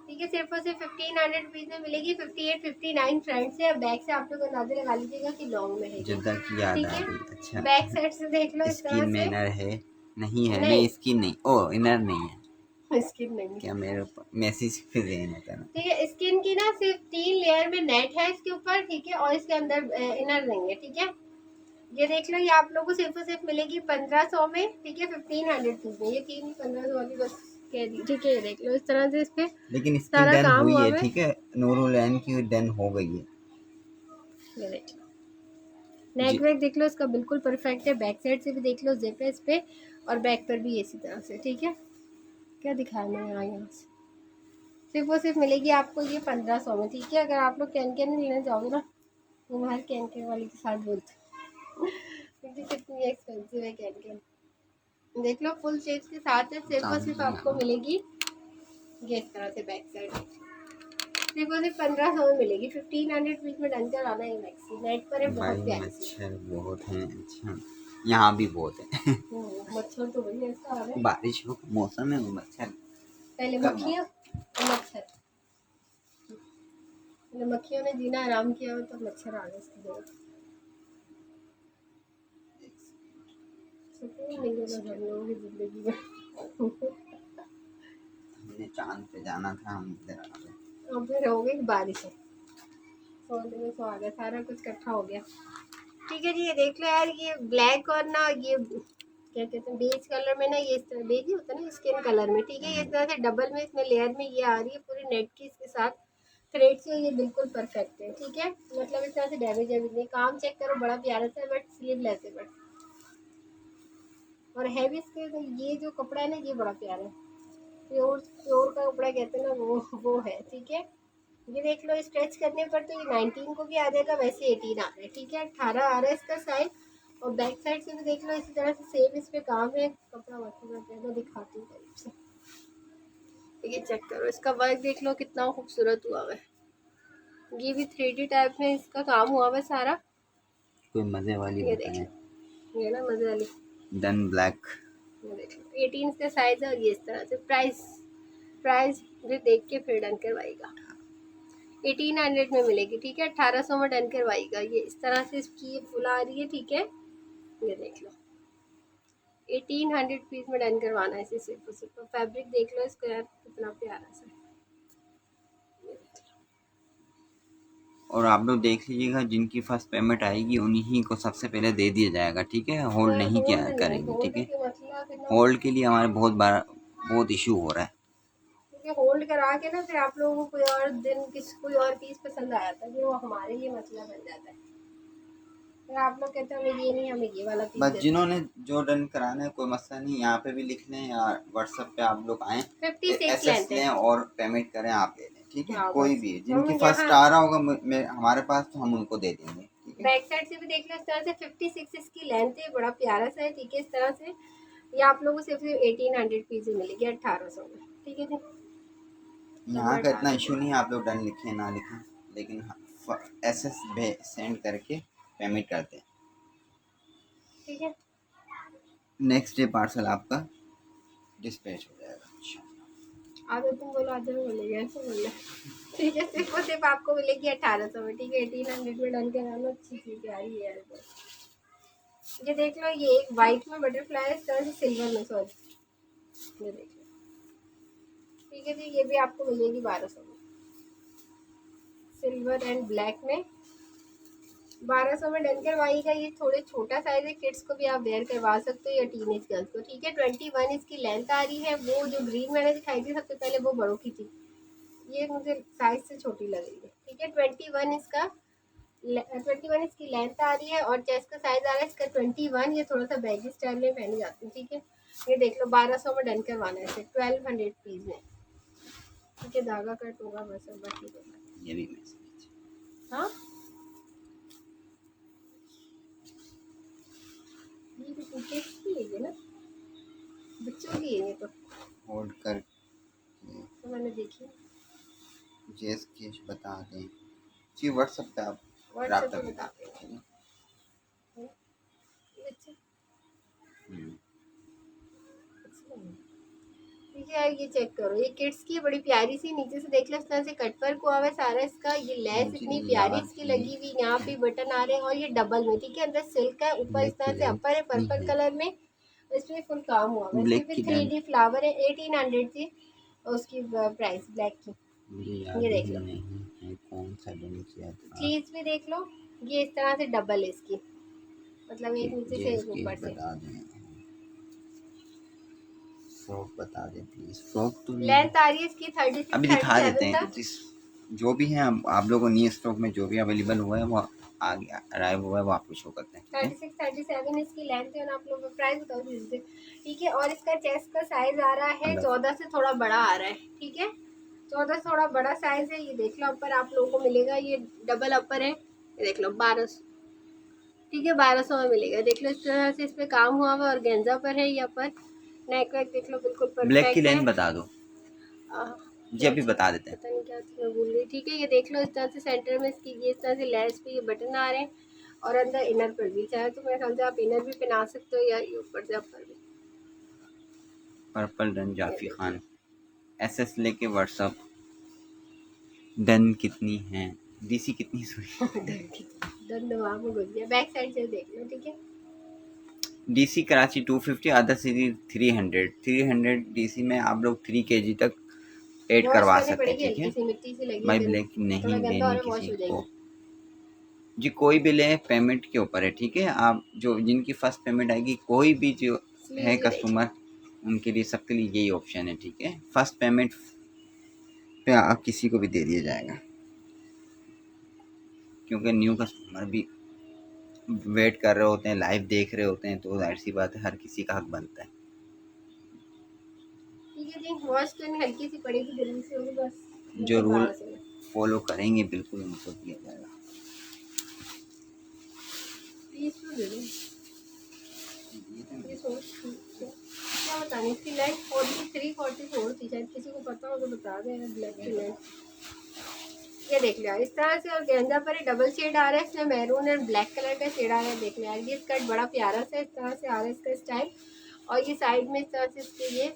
ठीक है, सिर्फ और सिर्फ 1500 रुपीज में मिलेगी। 58 59 फ्रंट से। अब बैक से आप लोग अंदाजा लगा लीजिएगा कि लॉन्ग में है ये, जद्दा की याद ठीक आ है। गई। अच्छा, बैक साइड से देख लो इस तरह स्किन में से। इनर है? नहीं है, नहीं, नहीं स्किन नहीं, ओ इनर नहीं है। स्किन नहीं क्या है, मेरे मैसेज पे देना था ना। ठीक है। स्किन की ना सिर्फ 3 लेयर में नेट है इसके ऊपर, ठीक है। और इसके अंदर इनर नहीं है, ठीक है। ये देख लो, ये आप लोगों को सिर्फ और सिर्फ मिलेगी 1500 में, ठीक है। 1500 रुपीज में ये तीन 1500 वाली बस कह दी, ठीक है। ये देख लो इस तरह से इस पे लेकिन स्किन सारा डन काम हुई हुआ है, हुआ है। ठीक है, नूरुलैन की डन हो गई है ये देख लो, जी। नेक वेक देख लो इसका बिल्कुल परफेक्ट है। बैक साइड से भी देख लो, जिप है इस पे, और बैक पर भी इसी तरह से, ठीक है। क्या दिखाया मैंने यहाँ से, सिर्फ और सिर्फ मिलेगी आपको ये 1500 में, ठीक है। अगर आप लोग कैन कैन नहीं लेना चाहोगे ना, तो बाहर कैन कैन वाली के साथ बोलते क्योंकि कितनी एक्सपेंसिव है कैन कैन। देख लो फुल स्लीव्स के साथ है, सिर्फ और सिर्फ आपको मिलेगी ये इस तरह से। बैक साइड सिर्फ और सिर्फ 1500 में मिलेगी। 1500 रुपीज में डन कर आना है। मैक्सी नेट पर है, भाई बहुत प्यारी सी। मच्छर बहुत हैं। अच्छा, यहाँ भी बहुत है। मच्छर तो वही ऐसा आ रहा है, बारिश हो मौसम है, मच्छर पहले कब मक्खियाँ और मच्छर। पहले मक्खियों ने जीना आराम किया हो, तो मच्छर आ गए इसकी जगह। सुकून नहीं होगा हम लोगों की जिंदगी में। मुझे चांद पे जाना था, हम इधर आ गए। और फिर हो गई बारिश है, सोने में सो आ गया, सारा कुछ इकट्ठा हो गया। ठीक है जी, ये देख लो यार, ये ब्लैक और ना ये क्या कहते हैं बेज कलर में ना, ये इस तरह बेज ही होता है ना स्किन कलर में, ठीक है। ये इस तरह से डबल में इसमें लेयर में ये आ रही है पूरी नेट की, इसके साथ थ्रेड से ये बिल्कुल परफेक्ट है, ठीक है। मतलब इस तरह से डैमेज नहीं। काम चेक करो, बड़ा प्यारा सा, बट स्लीवलेस है, बट और हैवी इसके ये जो कपड़ा है ना, ये बड़ा प्यारा है। प्योर प्योर का कपड़ा कहते हैं ना, वो है, ठीक है। ये देख लो, स्ट्रेच करने पर तो ये 19 को भी आ जाएगा, वैसे 18 आ रहा है, ठीक है। 18 आ रहा है इसका साइज। और बैक साइड से भी देख लो, इसी तरह से सेम इस पे काम है। कपड़ा मैं दिखाती हूँ करीब से, ठीक है। चेक करो इसका वर्क, देख लो कितना खूबसूरत हुआ हुआ है। ये भी 3D टाइप में इसका काम हुआ हुआ है सारा। कोई मजे वाली ये देख बताएं। लो, ये ना मजे वाली। Done black. ये देख लो 18 का साइज है, और ये इस तरह से प्राइस भी देख के फिर डन करवाएगा। 1800 में मिलेगी, ठीक है। 1800 में डन करवाएगा। ये इस तरह से इसकी ये फुल आ रही है, ठीक है। ये देख लो 1800 पीस में डन करवाना है इसे सिर्फ और सिर्फ। फैब्रिक देख लो इसका यार कितना प्यारा सा है। और आप लोग देख लीजिएगा, जिनकी फर्स्ट पेमेंट आएगी उन्हीं को सबसे पहले दे दिया जाएगा, ठीक है। होल्ड नहीं किया करेंगे, ठीक है। होल्ड के लिए हमारे बहुत इशू हो रहा है। क्योंकि होल्ड करा के ना फिर आप लोगों को कोई और दिन कोई और पीस पसंद आया था, फिर वो हमारे लिए मसला बन जाता है। फिर आप लोग कहते हैं हमें ये नहीं, हमें ये वाला पीस बस जिन्होंने जो डन कराना है कोई मसला नहीं, यहाँ पे भी लिख लें या व्हाट्सएप पे आप लोग आएँ, 56 एसएस लें और पेमेंट करें, आप ले लें, ठीक है। हाँ, कोई बस। भी है हम जिनकी यहाँ फर्स्ट आ रहा होगा हमारे पास, तो हम उनको दे देंगे, ठीक है। बैक साइड से भी देख लो इस तरह से 56 इसकी लेंथ है, बड़ा प्यारा सा है, ठीक है। इस तरह से ये आप लोगों को सिर्फ 1800 पीस ही मिलेगी 1800 में, ठीक है जी। यहाँ का इतना इशू नहीं है, आप लोग डन लिखें ना लिखें, लेकिन एसएस सेंड करके पेमेंट करते हैं, ठीक है। नेक्स्ट डे पार्सल आपका डिस्पैच हो जाएगा। आधा तुम बोलो आधा मैं बोलेगी, ऐसे बोलना, ठीक है। सिर्फ और सिर्फ आपको मिलेगी 1800 में, ठीक है। 1800 में डन कराना, अच्छी सी प्यारी है यार। ये देख लो, ये एक वाइट में बटरफ्लाई है, इस तरह से सिल्वर में, सॉरी, ये देख लो, ठीक है जी। ये भी आपको मिलेगी 1200 में, सिल्वर एंड ब्लैक में 1200 में डन करवाइएगा। ये थोड़े छोटा साइज है, किड्स को भी आप वेयर करवा सकते हो या टीनेज गर्ल्स को, ठीक है। 21 इसकी लेंथ आ रही है। वो जो ग्रीन मैंने दिखाई थी सबसे पहले वो बड़ों की थी, ये मुझे साइज से छोटी लग रही है, ठीक है। 21 इसका 21 इसकी लेंथ आ रही है और चेस्ट का साइज आ रहा है इसका 21। ये थोड़ा सा बैगी स्टाइल में पहनी जाती है, ठीक है। ये देख लो 1200 में डन करवाना है इसे 1200 पीस में, ठीक है। धागा कट होगा बस, अब बाकी ये भी हाँ, ये तो किड्स की है ना, बच्चों की है ये तो होल्ड कर तो मैंने देखी, जेस केश बता दें जी, व्हाट्सएप पे आप व्हाट्सएप राब्ता पे करें, बताते हैं। ठीक है। ये अच्छा हम्म, ठीक है यार, ये चेक करो, ये किड्स की बड़ी प्यारी सी, नीचे से देख लो इस तरह से कट वर्क हुआ हुआ है सारा इसका। ये लेस मुझे इतनी प्यारी याद इसकी नहीं लगी हुई, यहाँ पे बटन आ रहे हैं और ये डबल में, ठीक है। अंदर सिल्क है, ऊपर इस ब्लैक की तरह से लेंथ अपर है कितनी पर्पल है, कलर में, इसमें फुल काम हुआ हुआ है। इसमें ब्लैक फिर की लेंथ 3D फ्लावर है, 1800 थी उसकी प्राइस ब्लैक की। मुझे याद ये ही देख लो, नहीं है कौन सा डन किया था। स्लीव्स भी देख लो, ये इस तरह से डबल है इसकी, मतलब एक नीचे से जेस एक केश ऊपर से। बता दें, फ्रॉक बता दें प्लीज। फ्रॉक तो नहीं लेंथ आ रही है इसकी 36 अभी दिखा देते 37 हैं, तक, जो भी है आप लोगों को न्यू स्टॉक में जो भी अवेलेबल हुआ है वो आ गया, अराइव हुआ है, वो आपको शो करते हैं, ठीक है। 36 37 इसकी लेंथ है। और आप लोगों को प्राइस बताओ जल्दी से, ठीक है। और इसका चेस्ट का साइज आ रहा है 14 से थोड़ा बड़ा आ रहा है, ठीक है। 14 से थोड़ा बड़ा साइज है। ये देख लो अपर आप लोगों को मिलेगा, ये डबल अपर है, ये देख लो 1200, ठीक है। 1200 में मिलेगा, देख लो इस तरह से इस पे काम हुआ हुआ और गेंजा पर है ये अपर। नेक वेक देख लो बिल्कुल ब्लैक की परफेक्ट लेंथ है। बता दो आह, जी, अभी बता देते हैं। पता नहीं क्या थी मैं भूल गई, ठीक है। ये देख लो इस तरह से सेंटर में इसकी ये इस तरह से लेस पे ये बटन आ रहे हैं और अंदर इनर पर भी, चाहे तो मेरे ख्याल से आप इनर भी पहना सकते हो या ये ऊपर से अपर भी। पर्पल डन जाफी खान, एसएस लेके व्हाट्सअप डन कितनी है, डीसी कितनी सुनी। दर्द दिमाग में घुस गया। बैक साइड से देख लो, ठीक है। DC Karachi 250, other series 300 DC में आप लोग 3 kg तक ऐड वॉश करवा करनी सकते हैं, पड़ेगी, ठीक हल्की है सी मिट्टी सी लगी भाई। है, ब्लैक थोड़ा नहीं गंदा हो लेनी रहा है, वॉश किसी हो को जाएगी। जी, कोई भी ले पेमेंट के ऊपर है, ठीक है। आप जो जिनकी फर्स्ट पेमेंट आएगी, कोई भी जो है स्लीव्स भी देख लो, कस्टमर, उनके लिए सबके लिए यही ऑप्शन है, ठीक है। फर्स्ट पेमेंट पे आप किसी को भी दे दिया जाएगा, क्योंकि न्यू कस्टमर भी वेट कर रहे होते हैं, लाइव देख रहे होते हैं, तो जाहिर सी बात है हर किसी का हक बनता है। ठीक है जी। वॉश करनी हल्की सी पड़ेगी, जल्दी से होगी बस। जो मतलब रूल 1200 में फॉलो करेंगे बिल्कुल उनको दिया जाएगा। प्लीज तो दे दो। ये सोच क्या बतानी, इसकी लेंथ 43 44 थी शायद, किसी को पता हो तो बता दें ब्लैक की लेंथ। ये देख लिया इस तरह से, और गेंजा पर ही डबल शेड आ रहा है, इसमें मैरून एंड ब्लैक कलर का शेड आ रहा है। देख लिया ये स्कर्ट बड़ा प्यारा सा इस तरह से आ रहा है इसका स्टाइल, और ये साइड में इस तरह से इसके ये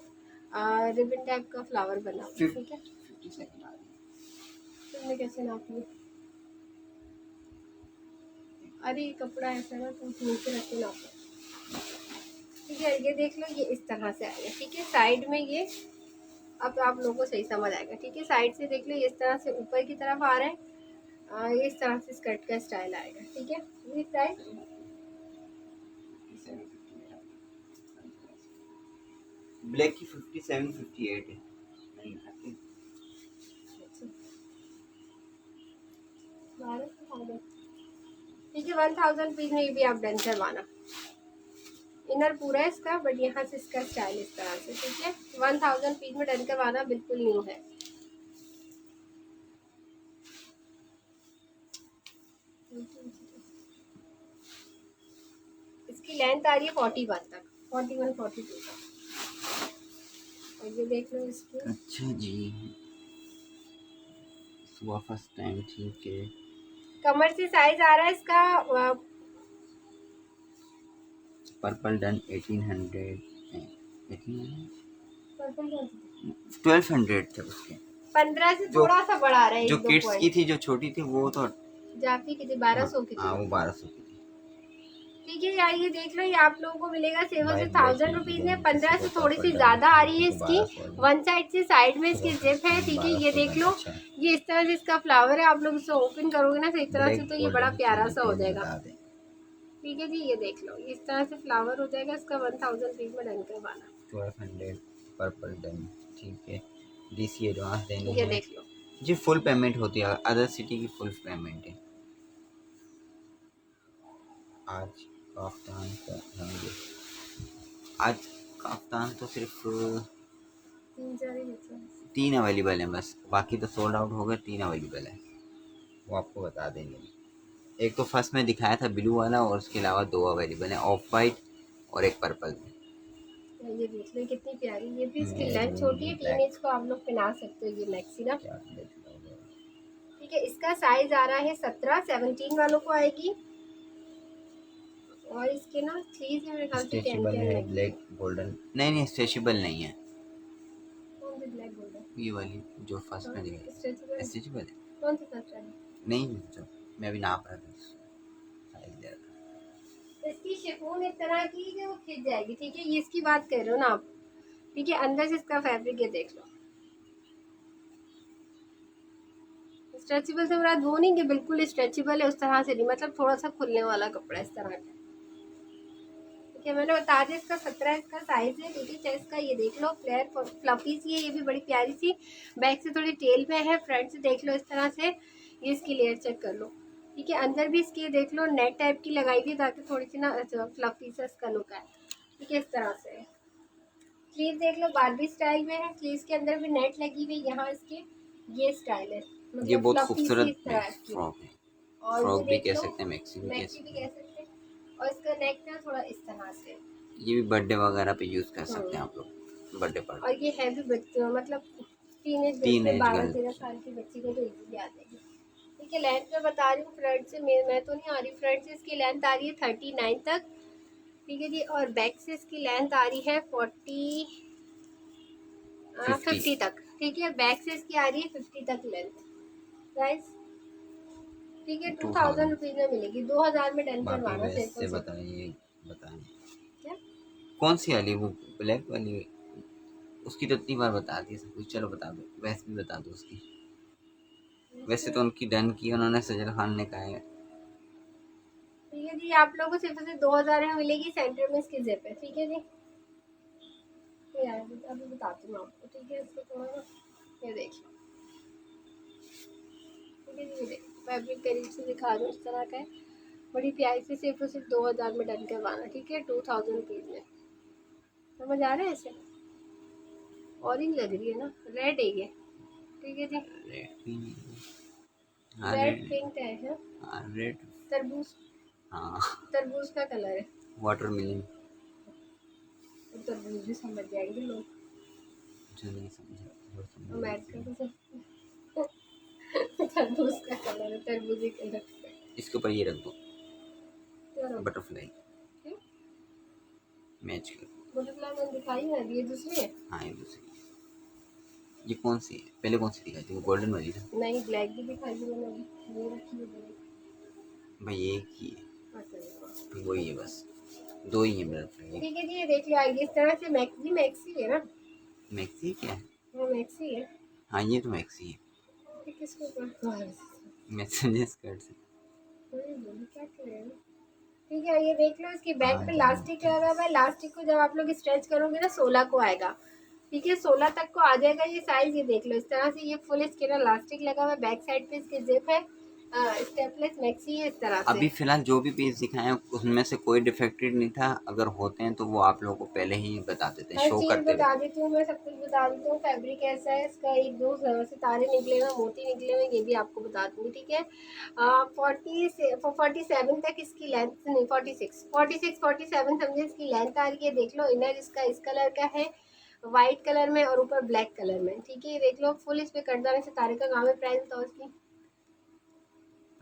रिबन टाइप का फ्लावर बना हुआ है, ठीक है। तुमने कैसे नाप लिया? अरे ये कपड़ा ऐसा ना तुम नीचे रख के नापो। ठीक है, ये देख लो, ये इस तरह से आएगा। ठीक है, साइड में ये, अब आप लोगों को सही समझ आएगा। ठीक है, साइड से देख लो, ये इस तरह से ऊपर की तरफ आ रहा है। ये इस तरह से स्कर्ट का स्टाइल आएगा। ठीक है, ये साइड ब्लैक की 57 58 है। ठीक है, 1000 पीस में ये भी आप डन करवाना। इनर पूरा है इसका, बट यहाँ से इसका स्टाइल इस तरह से। ठीक है, 1000 पीस में डन करवाना, बिल्कुल न्यू है। इसकी लेंथ आ रही है 41 तक, 41 42 तक। और ये देख लो इसकी, अच्छा जी, सुबह फर्स्ट टाइम। ठीक है, कमर से साइज आ रहा है इसका पर्पल डन 1800 पर्पल 1200 थे उसके। 15 से जो थोड़ा सा बढ़ा रहा है, जो एक दो किड्स की पॉइंट। थी, जो छोटी थी, वो तो जाफी की थी 1200 की हाँ थी। वो 1200 की थी। ठीक है यार, ये देख लो, ये आप लोगों को मिलेगा 1000 रुपीज में। 15 से सुबह थोड़ी सी पर्पल ज्यादा आ रही है डन इसकी। 1200 वन साइड से साइड में इसकी सुबह जिप है। ठीक है, ये 1200 देख डन। लो, अच्छा, ये इस तरह से इसका फ्लावर है। आप लोग इसे ओपन करोगे ना सही तरह से, ब्लैक तो ये बड़ा गोल्डन प्यारा की सा हो डिटेल जाएगा। बता दें। ठीक है जी, ये देख लो, इस तरह से फ्लावर हो जाएगा इसका। 1000 रुपीज में डन करवाना। 1200 पर्पल डन। ठीक है, डीसी एडवांस देनी ये है देख लो, जी। फुल पेमेंट होती है, अदर सिटी की फुल पेमेंट है। आज काफ्तान का होंगे, आज काफ्तान तो सिर्फ 3 अवेलेबल है बस, बाकी तो सोल्ड आउट हो गए। 3 अवेलेबल है, वो आपको बता देंगे। एक तो फर्स्ट में दिखाया था ब्लू वाला, और उसके अलावा 2 अवेलेबल है, ऑफ वाइट और एक पर्पल में। ये देख लो कितनी प्यारी। ये भी इसकी लेंथ मैरून छोटी है, ब्लैक टीनेज को आप लोग पहना सकते हो ये मैक्सी ना। क्या देख लो। ठीक है, इसका साइज आ रहा है 17 वालों को आएगी। और इसके ना स्लीव्स मेरे ख्याल से 10 स्ट्रेचेबल 10 है, लगी ब्लैक है। गोल्डन। नहीं स्ट्रेचेबल नहीं है। कौन सी ब्लैक गोल्डन? ये वाली जो फर्स्ट में स्ट्रेचेबल दिखाई स्ट्रेचेबल है। कौन सी फर्स्ट है? नहीं, जो मैं अभी नाप रहा था साइज दे रहा था। इसकी शिफॉन इस तरह की कि वो खिंच जाएगी। ठीक है, ये इसकी बात कर रहे हो ना आप। ठीक है, अंदर से इसका फैब्रिक ये देख लो। स्ट्रेचेबल से मेरा वो नहीं कि बिल्कुल स्ट्रेचेबल है, उस तरह से नहीं, मतलब थोड़ा सा खुलने वाला कपड़ा इस तरह का। ठीक है, मैंने बता दिया इसका 17 इसका साइज है। ठीक है, चेस्ट का ये देख लो, फ्लेयर फ्लफी सी है, ये भी बड़ी प्यारी सी। बैक से थोड़ी टेल में है, फ्रंट से देख लो इस तरह से। ये इसकी लेयर चेक कर लो। ठीक है, अंदर भी इसकी देख लो, नेट टाइप की लगाई हुई, ताकि थोड़ी सी ना फ्लफी सा इसका लुक आए। ठीक है, इस तरह से स्लीव देख लो, बारबी स्टाइल में है। स्लीव के अंदर भी नेट लगी हुई, यहाँ इसके ये स्टाइल है, ये मतलब बहुत फ्लफी सी खूबसूरत इस तरह की। फ्रॉक है। और फ्रॉक ये भी देख कह लो, सकते हैं, मैक्सी भी कह मैक्सी भी सकते कह सकते हैं। और इसका नेक ना थोड़ा इस तरह से। हैं। ये भी बर्थडे वगैरह पे यूज़ कर सकते हैं आप लोग, बर्थडे और पार्टी। ये है भी बच्चे, मतलब टीनेज टीन बच्चे, एज 12 13 गर्ल्स। साल की बच्ची को तो इजीली आ जाएगी। ठीक है, लेंथ मैं बता रही हूँ फ्रंट से, मैं तो नहीं आ रही, फ्रंट से इसकी लेंथ आ रही है 39 तक। ठीक है जी, और बैक से इसकी लेंथ आ रही है 50 तक। ठीक है, बैक से इसकी आ रही है 50 तक लेंथ गाइस। ठीक है, 2000 रुपीज में मिलेगी। 2000 में डन बाकी करवाना सिर्फ और वैसे सिर्फ। बताइए क्या? कौन सी वाली, वो ब्लैक वाली? उसकी तो इतनी बार बता दी सब कुछ, चलो बता दो, वैसे भी बता दो उसकी। वैसे तो उनकी डन की उन्होंने, सजल खान ने कहा है। ठीक है जी, आप लोगों को सिर्फ और सिर्फ 2000 में मिलेगी। सेंटर में इसकी जिप है। ठीक है जी, ये यार अभी बताती हूँ आपको। ठीक है, इसको थोड़ा ना ये देख लो। ठीक है जी, ये देखो, फैब्रिक करीब से दिखा दूँ, इस तरह का है, बड़ी प्यारी सी। सिर्फ और सिर्फ 2000 में डन करवाना। ठीक है, 2000 रुपीज में। समझ आ रहा है? ऐसे ऑरेंज लग रही है ना, रेड है ये। ठीक है जी, रेड भी नहीं। हाँ रेड रेड। पिंक है। हाँ रेड। तरबूज, हाँ तरबूज का कलर है। वाटरमेलन। तो तरबूज भी समझ जाएंगे लोग, जो नहीं समझा वो समझ अमेरिका जाएंगे। को सब। तरबूज का कलर है, तरबूजी कलर। इसके ऊपर ये रख दो, क्या रखूं? बटरफ्लाई क्या? मैच कर। बटरफ्लाई मैंने दिखाई है, ये दूसरी है। हाँ ये दूसरी। ये कौन सी है? पहले कौन सी दिखाई थी? वो गोल्डन वाली ना? नहीं, ब्लैक भी दिखाई दी मैंने अभी, ये रखी है black। भाई एक ही है, अच्छा, देखो। वही है बस, दो ही है मेरे पास। ठीक है जी, ये देख लो आइए, इस तरह से मैक्सी है ना? मैक्सी क्या है? हाँ मैक्सी है। हाँ ये तो मैक्सी है। ये किसको हाँ, मैसेंजर स्कर्ट से। क्या कर रहे हैं? ठीक है, ये देख लो, इसकी बैक हाँ पे जी, लास्टिक लगा हुआ है। लास्टिक को जब आप लोग स्ट्रेच करोगे ना 16 को आएगा। ठीक है, 16 तक को आ जाएगा ये साइज। ये देख लो इस तरह से, ये फुल इसके ना लास्टिक लगा हुआ है। बैक साइड पे इसकी जिप है, स्टेपलेस मैक्सी है इस तरह से। अभी फिलहाल जो भी पीस दिखाए हैं उसमें से कोई डिफेक्टेड नहीं था। अगर होते हैं तो वो आप लोगों को पहले ही बता देते हैं, हर शो चीज करते बता हुए। देती हूँ मैं, सब कुछ बता देती हूँ। फैब्रिक कैसा है इसका, एक दो सितारे निकले हुए, मोती निकले हुए, ये भी आपको बता दूंगी। ठीक है, 47 तक इसकी लेंथ, नहीं 46 समझे इसकी लेंथ आ रही है। देख लो, इनर इसका इस कलर का है, व्हाइट कलर में और ऊपर ब्लैक कलर में। ठीक है, ये देख लो फुल इस पे कटदाने सितारे का काम है। प्राइस बताओ इसकी।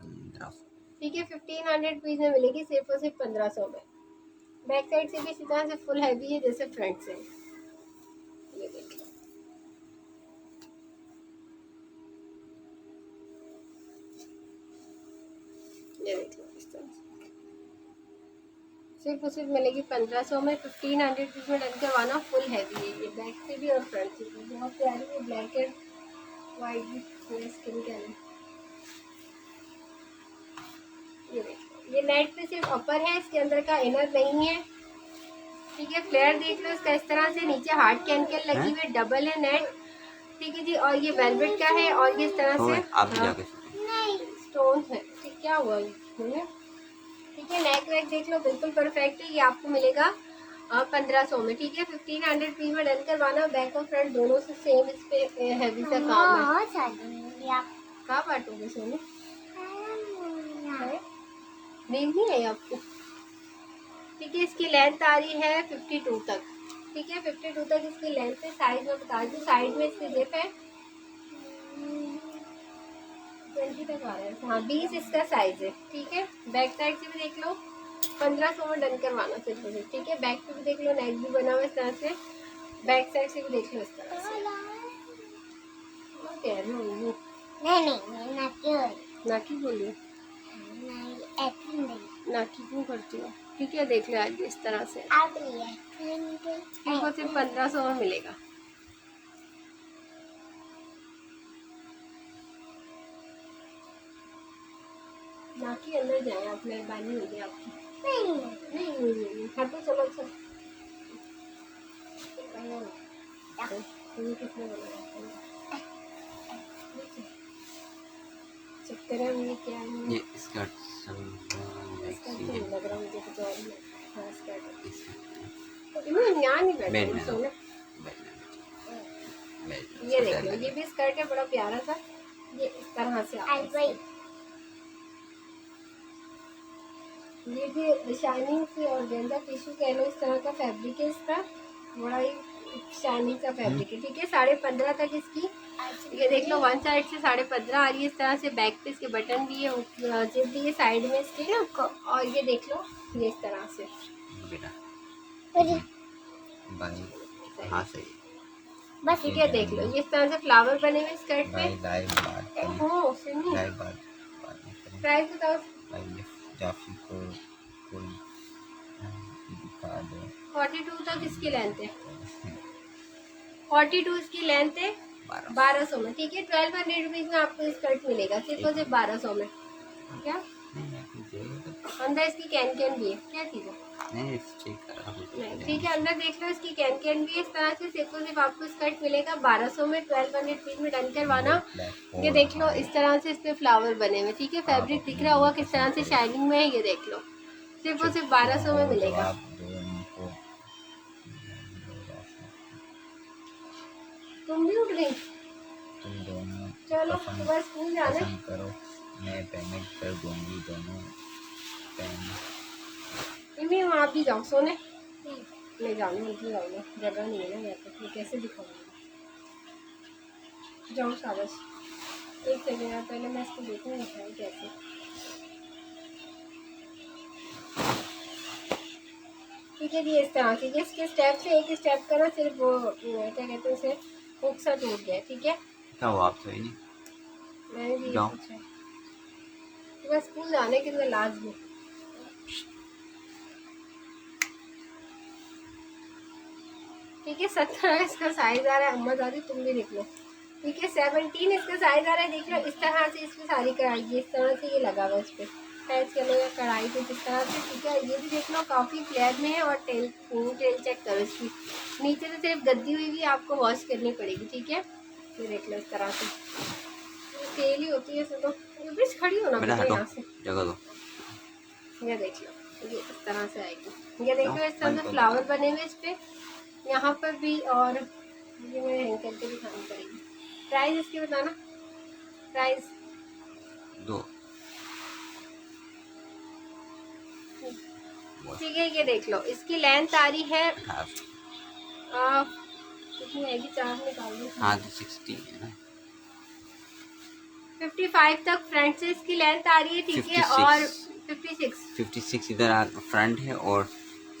1500। ठीक है, 1500 रुपीज में मिलेगी, सिर्फ और सिर्फ 1500 में। बैक साइड से भी इसी तरह से फुल हैवी है जैसे फ्रंट से। ये देख लो, ये देख लो इस तरह से। सिर्फ और सिर्फ मिलेगी 1500 में। 1500 रुपीज में डन करवाना। फुल हैवी है ये, बैक से भी और फ्रंट से भी। बहुत प्यारी है, ब्लैक एंड वाइट भी थोड़ा स्किन कलर। ये देखो, ये नेट पे सिर्फ अपर है, इसके अंदर का इनर नहीं है। ठीक है, फ्लेयर देख लो इसका इस तरह से, नीचे हार्ड कैनकन लगी हुई, डबल है नेट। ठीक है जी, और ये वेलवेट का है, और ये इस तरह हो से गए आप भी जाके सोचो। स्टोन है। ठीक, क्या हुआ ये? ठीक है, नेक वेक देख लो बिल्कुल परफेक्ट है। ये आपको मिलेगा 1500 में। ठीक है, 1500 रुपीज में डन करवाना। बैक और फ्रंट दोनों से सेम इस पे हैवी सा काम है। कहाँ बांटोगे सोनू? नींद नहीं आई आपको? ठीक है, इसकी लेंथ आ रही है 52 तक। ठीक है, 52 तक इसकी लेंथ है। साइज में बता दूँ, साइड में इसकी जिप है 20 तक आ रहा है। हाँ 20 इसका साइज है। ठीक है, बैक साइड से भी देख लो, 1500 में डन करवाना सिर्फ मुझे। ठीक है, बैक पे भी देख लो, नेक भी बना हुआ इस तरह से। बैक साइड से भी देख लो इस तरह से। कह रही हूँ नाकी बोलिए, नाकी क्यों करती हो? ठीक है, देख लो आज इस तरह से। इनको सिर्फ 1500 में मिलेगा। नाकी अंदर जाए आप, मेहरबानी होगी आपकी। नहीं हटो, चलो चलो। किसने बोला? चक्कर है मुझे, क्या है ये स्कर्ट इसका मैक्सी तो है। नहीं लग रहा मुझे कुछ और ही है। हाँ, स्कर्ट इसमें इनमें यहाँ नहीं बेड बैठा में दो, सोना। बेड में ये सोचा देख लो, लगे। ये भी स्कर्ट है, बड़ा प्यारा सा। ये इस तरह से आता है। ये भी शाइनिंग से और गेंदा टिश्यू कह लो, इस तरह का फैब्रिक है इसका। बड़ा ही शाइनिंग का फैब्रिक है। ठीक है, 15.5 तक इसकी। ये देख लो, वन साइड से 15.5 आ रही है इस तरह से। बैक पे इसके बटन भी है, जिप भी है साइड में इसके ना। और ये देख लो, ये इस तरह से बेटा बाय। हाँ सही बस। ठीक है, देख लो, ये इस तरह से फ्लावर बने हुए स्कर्ट पे। लाइव बात हो सुनिए, लाइव बात प्राइस बताओ। जाफी को कोई दिखा दो। 42 तक इसकी लेंथ है। 42 इसकी लेंथ है। 1200 में। ठीक है, 1200 रुपीज में आपको स्कर्ट मिलेगा, सिर्फ और सिर्फ 1200 में। क्या अंदर इसकी कैन भी है? क्या चीज़ है? नहीं चेक कर रहा हूँ। नहीं, ठीक है, अंदर देख लो, इसकी कैन भी है इस तरह से। सिर्फ और सिर्फ आपको स्कर्ट मिलेगा 1200 में। 1200 रुपीज में डन करवाना। ये देख लो, इस तरह से इस पे फ्लावर बने हुए। ठीक है, फैब्रिक दिख रहा होगा किस तरह से शाइनिंग में है। ये देख लो, सिर्फ और सिर्फ 1200 में मिलेगा। तुम भी उठ गई? तुम दोनों चलो सुबह स्कूल जाना है। पसंद करो, मैं पेमेंट कर दूंगी दोनों पेमेंट। इन्हीं आप भी जाओ सोने। ले जाऊँ, उल्टी जाऊँगा, जगह नहीं है ना यहाँ पे, कैसे दिखाऊंगी? जाओ शाबाश। एक सेकेंड यार, पहले मैं इसको देखूँ है कैसे। ठीक है जी, इस तरह से इसके स्टेप से एक स्टेप का ना सिर्फ वो क्या कहते हैं उसे, हुक सा टूट गया है, ठीक है। क्या हुआ आप सही नहीं? मैंने भी जाओ। सोचा है कि बस स्कूल जाने के लिए लाजमी। ठीक है, 17 इसका साइज आ रहा है, अम्मा दादी तुम भी देख लो। ठीक है, 17 इसका साइज आ रहा है, देख लो इस तरह से इसकी सारी कढ़ाई, इस तरह से ये लगा हुआ है इस पे, पैच करो या कढ़ाई पे इस तरह से। ठीक है, ये भी देख लो काफी फ्लेयर में है, और टेल चेक करो इसकी, नीचे से सिर्फ गद्दी हुई भी आपको वॉश करनी पड़ेगी। ठीक है, ये देख लो इस तरह से, तेल ही होती है इसमें तो। बीच खड़ी हो ना बेटा बेटा हटो, यहाँ से, जगह दो। ये देख लो, ये इस तरह से आएगी। ये देख लो इस तरह बंद से कर फ्लावर दो। बने हुए इस पे, यहाँ पर भी, और ये मुझे हैंग करके दिखानी पड़ेगी। प्राइस इसकी बताना, प्राइस दो। ठीक है। ये देख लो इसकी लेंथ आ रही है 18। कितनी आएगी, 4 निकाल दो, हाँ तो 60 है ना। 55 तक फ्रंट से इसकी लेंथ आ रही है। ठीक है, 56। और 56 इधर फ्रंट है, और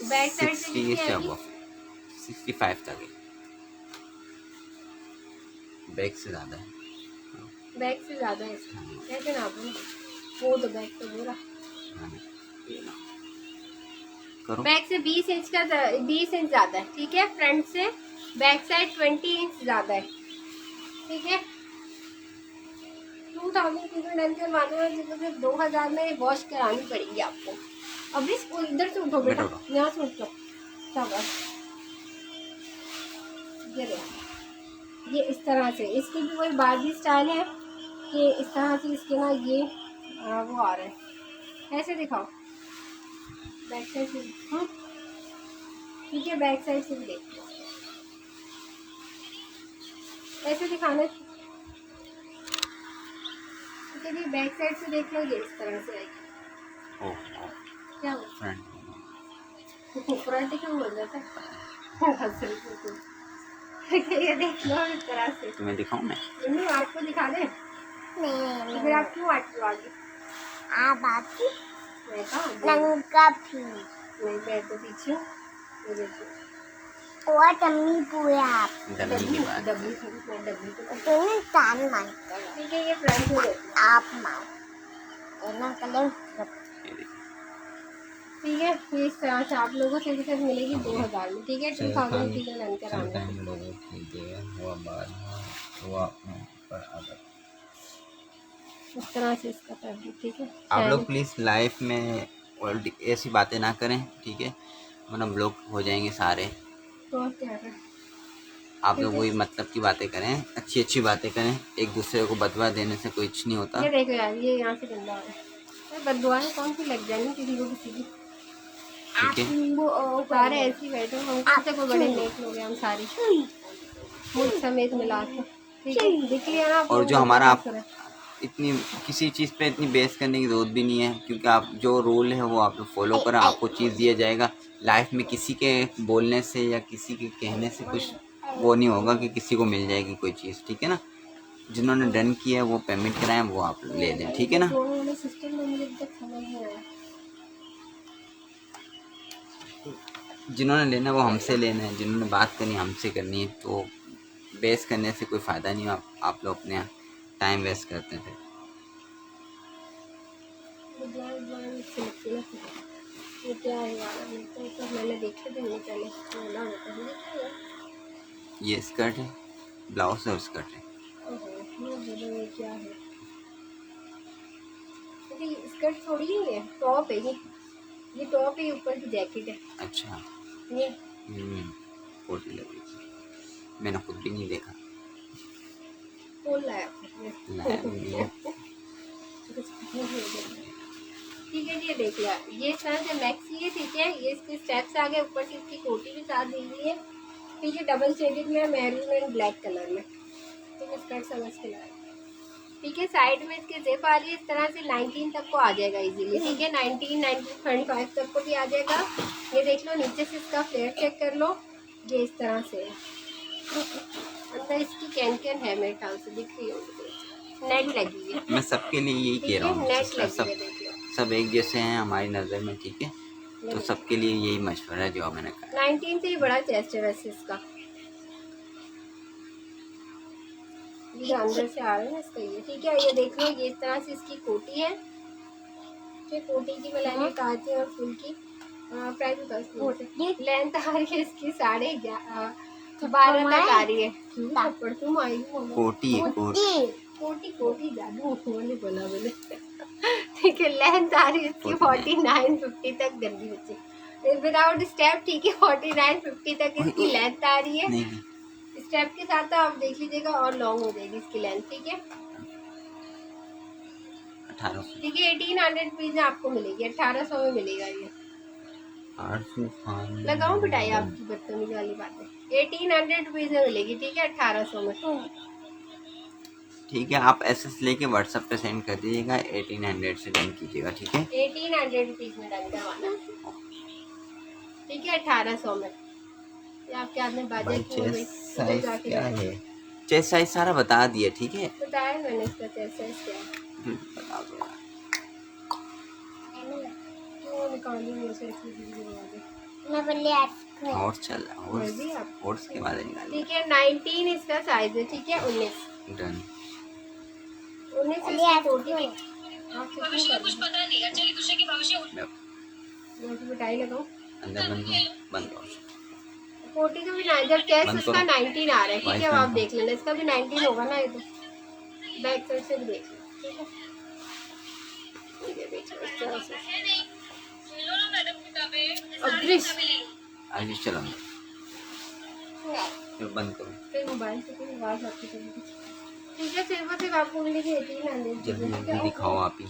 बैक साइड से 60 कितनी से आएगी, अबव 65 तक है। बैक से ज़्यादा है। बैक से ज्यादा है इसका, कैसे नाप लो, वो तो बैक तो पूरा, हाँ, ये ना। करो। बैक से 20 इंच का, 20 इंच ज्यादा है। ठीक है, फ्रंट से बैक साइड 20 इंच ज्यादा है। ठीक है, 2000 की डन करवाने में सिर्फ 2000 में वॉश करानी पड़ेगी आपको। अभी इधर से उठो बेटा, बेटा उठो। यहाँ से उठो, शाबाश। ये देखो, ये इस तरह से इसकी भी वही बार्बी स्टाइल है कि इस तरह से इसके ना ये वो आ रहा है, ऐसे दिखाओ बैक साइड से। हाँ ठीक है, बैक साइड से भी देखो, ऐसे दिखाना। ठीक है जी, बैक साइड से देख लो, ये इस तरह से आएगी। ओह, क्या हो फ्रंट। फ्रंट क्यों बोल जाता है ये देख लो इस तरह से। तुम्हें दिखाऊं मैं? मम्मी आपको दिखा दे, नहीं फिर आप क्यों आती हो आगे? आप आती मैं कहाँ नंगा भी नहीं, पैर तो पीछे हूँ। ये देखो और टम्मी पूरा आप डमी की बात। डब्बी मैं डब्बी तो दोनों कान मारते हैं ठीक है, ये फ्रंट में देखो। आप मार दोनों कलर ये देखो। ठीक है, ये इस तरह से आप लोगों से सिर्फ मिलेगी 2000 में। ठीक है, 2000 की रन कराना है। लोगों की देर हुआ बाद हुआ पर आदत। इस तरह से इसका फैब्रिक। ठीक है, आप लोग प्लीज़ लाइफ में ऑलरेडी ऐसी बातें ना करें, ठीक है, वरना ब्लॉक हो जाएंगे सारे। तो क्या है, आप लोग वही मतलब की बातें करें, अच्छी अच्छी बातें करें, एक दूसरे को बदवा देने से कुछ नहीं होता। ये देखो यार, ये यहाँ से गंदा हो रहा है, बददुआएं कौन सी लग जाएंगी किसी को किसी की। ठीक है, वो सारे ऐसे ही बैठे हम से कोई बड़े नेक लोग हैं हम सारे, मुझ समेत मिला के। ठीक है, दिख लिया ना आप और लोगों जो को हमारा कैसा है। इतनी किसी चीज़ पे इतनी बेस करने की ज़रूरत भी नहीं है, क्योंकि आप जो रूल है वो आप लोग फॉलो करें, आपको चीज़ दिया जाएगा। लाइफ में किसी के बोलने से या किसी के कहने से कुछ वो नहीं होगा कि किसी को मिल जाएगी कोई चीज़, ठीक है ना। जिन्होंने डन किया है वो पेमेंट कराएं, वो आप ले लें, ठीक है ना। दोनों वाले सिस्टम में मुझे अभी तक समझ नहीं आया। जिन्होंने लेना है वो हमसे लेना है, जिन्होंने बात करनी है हमसे करनी है। तो बेस करने से कोई फ़ायदा नहीं है, आप लोग अपने टाइम वेस्ट करते हैं। ये क्या है यार, तो मैंने देखे थे नहीं पहले, बोला होता है देखा ये स्कर्ट है, ब्लाउज और स्कर्ट है। बोलो ये क्या है। ये स्कर्ट थोड़ी ही है, टॉप है ये टॉप है, ऊपर की जैकेट है अच्छा, ये। फोटो लग रही थी, मैंने खुद भी नहीं देखा। कौन लाया लाया भी नहीं है। ठीक है जी, ये देख लिया, ये सर से मैक्सी है। ठीक है, ये इसके स्टेप्स आ गए, ऊपर से इसकी कोटी भी साथ दी हुई है। ठीक है, डबल शेडेड में, मैरून एंड ब्लैक कलर में। तो मैं स्कर्ट समझ के लाया। ठीक है, साइड में इसके जेब आ रही है इस तरह से, 19 तक को आ जाएगा इजीली। ठीक है, 19, 25 तक को भी आ जाएगा। ये देख लो, नीचे से इसका फ्लेयर चेक कर लो, ये इस तरह से है। अंदर इसकी कैन है, मेरे ख्याल से दिख रही होगी, नेट लगी है। मैं सबके लिए यही कह रहा हूँ, नेट लगी सब है, देख लो। सब एक जैसे हैं हमारी नज़र में, ठीक है। तो सबके लिए यही मशवरा है जो मैंने कहा। 19 से ही बड़ा चेस्ट है वैसे इसका। ये अंदर से आ रहा है ना इसका ये, ठीक है। ये देख लो, ये इस तरह से इसकी कोटी है, ठीक, कोटी की मैं लाइनें काटती हूँ और फुल की प्राइस लेंथ आ रही है इसकी 12.5 तक आ रही है। थप्पड़ तुम आई हो ना। कोटी है कोटी। कोटी कोटी जादू बोले बोला बोले ठीक है। लेंथ आ रही है इसकी 49-50 तक, गंदी बच्ची विदाउट स्टेप, ठीक है। 49-50 तक इसकी लेंथ आ रही है। नहीं स्टेप के साथ तो आप देख लीजिएगा और लॉन्ग हो जाएगी इसकी लेंथ, ठीक है। 1800, ठीक है 1800 रुपीज में आपको मिलेगी, 1800 में मिलेगा ये। 800 लगाऊं बिटाई आपकी बदतमीजी वाली बात है। 1800 रुपीज में मिलेगी, ठीक है, 1800 में। ठीक है, आप एसएस लेके व्हाट्सएप पे सेंड कर दीजिएगा, 1800 से डन कीजिएगा, ठीक है। 1800 रुपीज में डन करवाना, ठीक है, 1800 में। ये आपके हाथ में बाजे चेस्ट साइज क्या है? चेस्ट साइज सारा बता दिया, ठीक है। बताया मैंने इसका चेस्ट साइज क्या है। बता दो यार। वो निकाली मेरे से ऐसी वीडियो बना दे। मैं बोली आपको और चल मर्जी आप। और उसके बाद निकाल ठीक है 19 इसका साइज है, ठीक है। 19 डन। 19 बोली इसकी आपको कोटी आप कितनी कर रही हैं? मैं तो मिठाई लगाऊं। अंदर बंद करो। कोटी का भी ना, जब चेस्ट बंद उसका करो। 19 आ रहा है, ठीक है। वाइस अब बंद आप करो। देख लेना, इसका भी 19 होगा ना। ये तो बैक साइड से भी देख लो, ठीक है। ये देखो इस तरह से। अब्रिश आगे चलो फिर बंद करो। फिर मोबाइल से कोई आवाज आती है, ठीक है। सिर्फ आपको मिलेगी 1800, जल्दी जल्दी दिखाओ आप ही,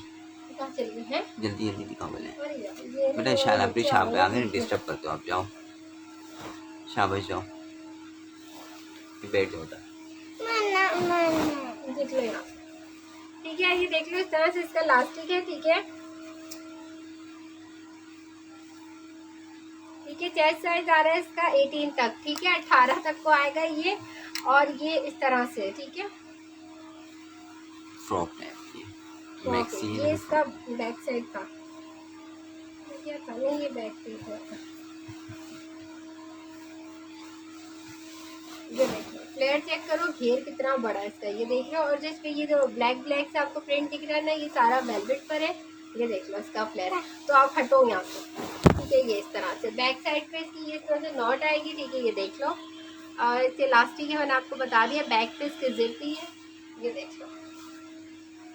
कहाँ चल गए हैं। जल्दी जल्दी दिखाओ पहले। अरे यार, ये बेटा शायद आप भी आप आगे डिस्टर्ब करते हो, आप जाओ शाबाश जाओ, बैठ जाओ उधर। देख लो यहाँ, ठीक है। ये देख लो इस तरह से इसका लास्टिक है, ठीक है। ठीक है चेस्ट साइज आ रहा है इसका 18 तक, ठीक है। 18 तक को आएगा ये, और ये इस तरह से, ठीक है। फ्रॉक है ये, मैक्सी ये इसका बैक साइड था, क्या था नहीं, ये बैक साइड था। ये देखो फ्लेयर चेक करो, घेर कितना बड़ा है इसका, ये देख लो। और जिस पे ये जो ब्लैक ब्लैक से आपको प्रिंट दिख रहा है ना, ये सारा वेलवेट पर है। ये देख लो इसका फ्लेयर है। तो आप हटो यहाँ से, ठीक है। ये इस तरह से बैक साइड पे इसकी ये इस तरह से नॉट आएगी, ठीक है। ये देख लो, और इसके इलास्टिक है, मैंने आपको बता दिया। बैक पे इसके जिप भी है, ये देख लो।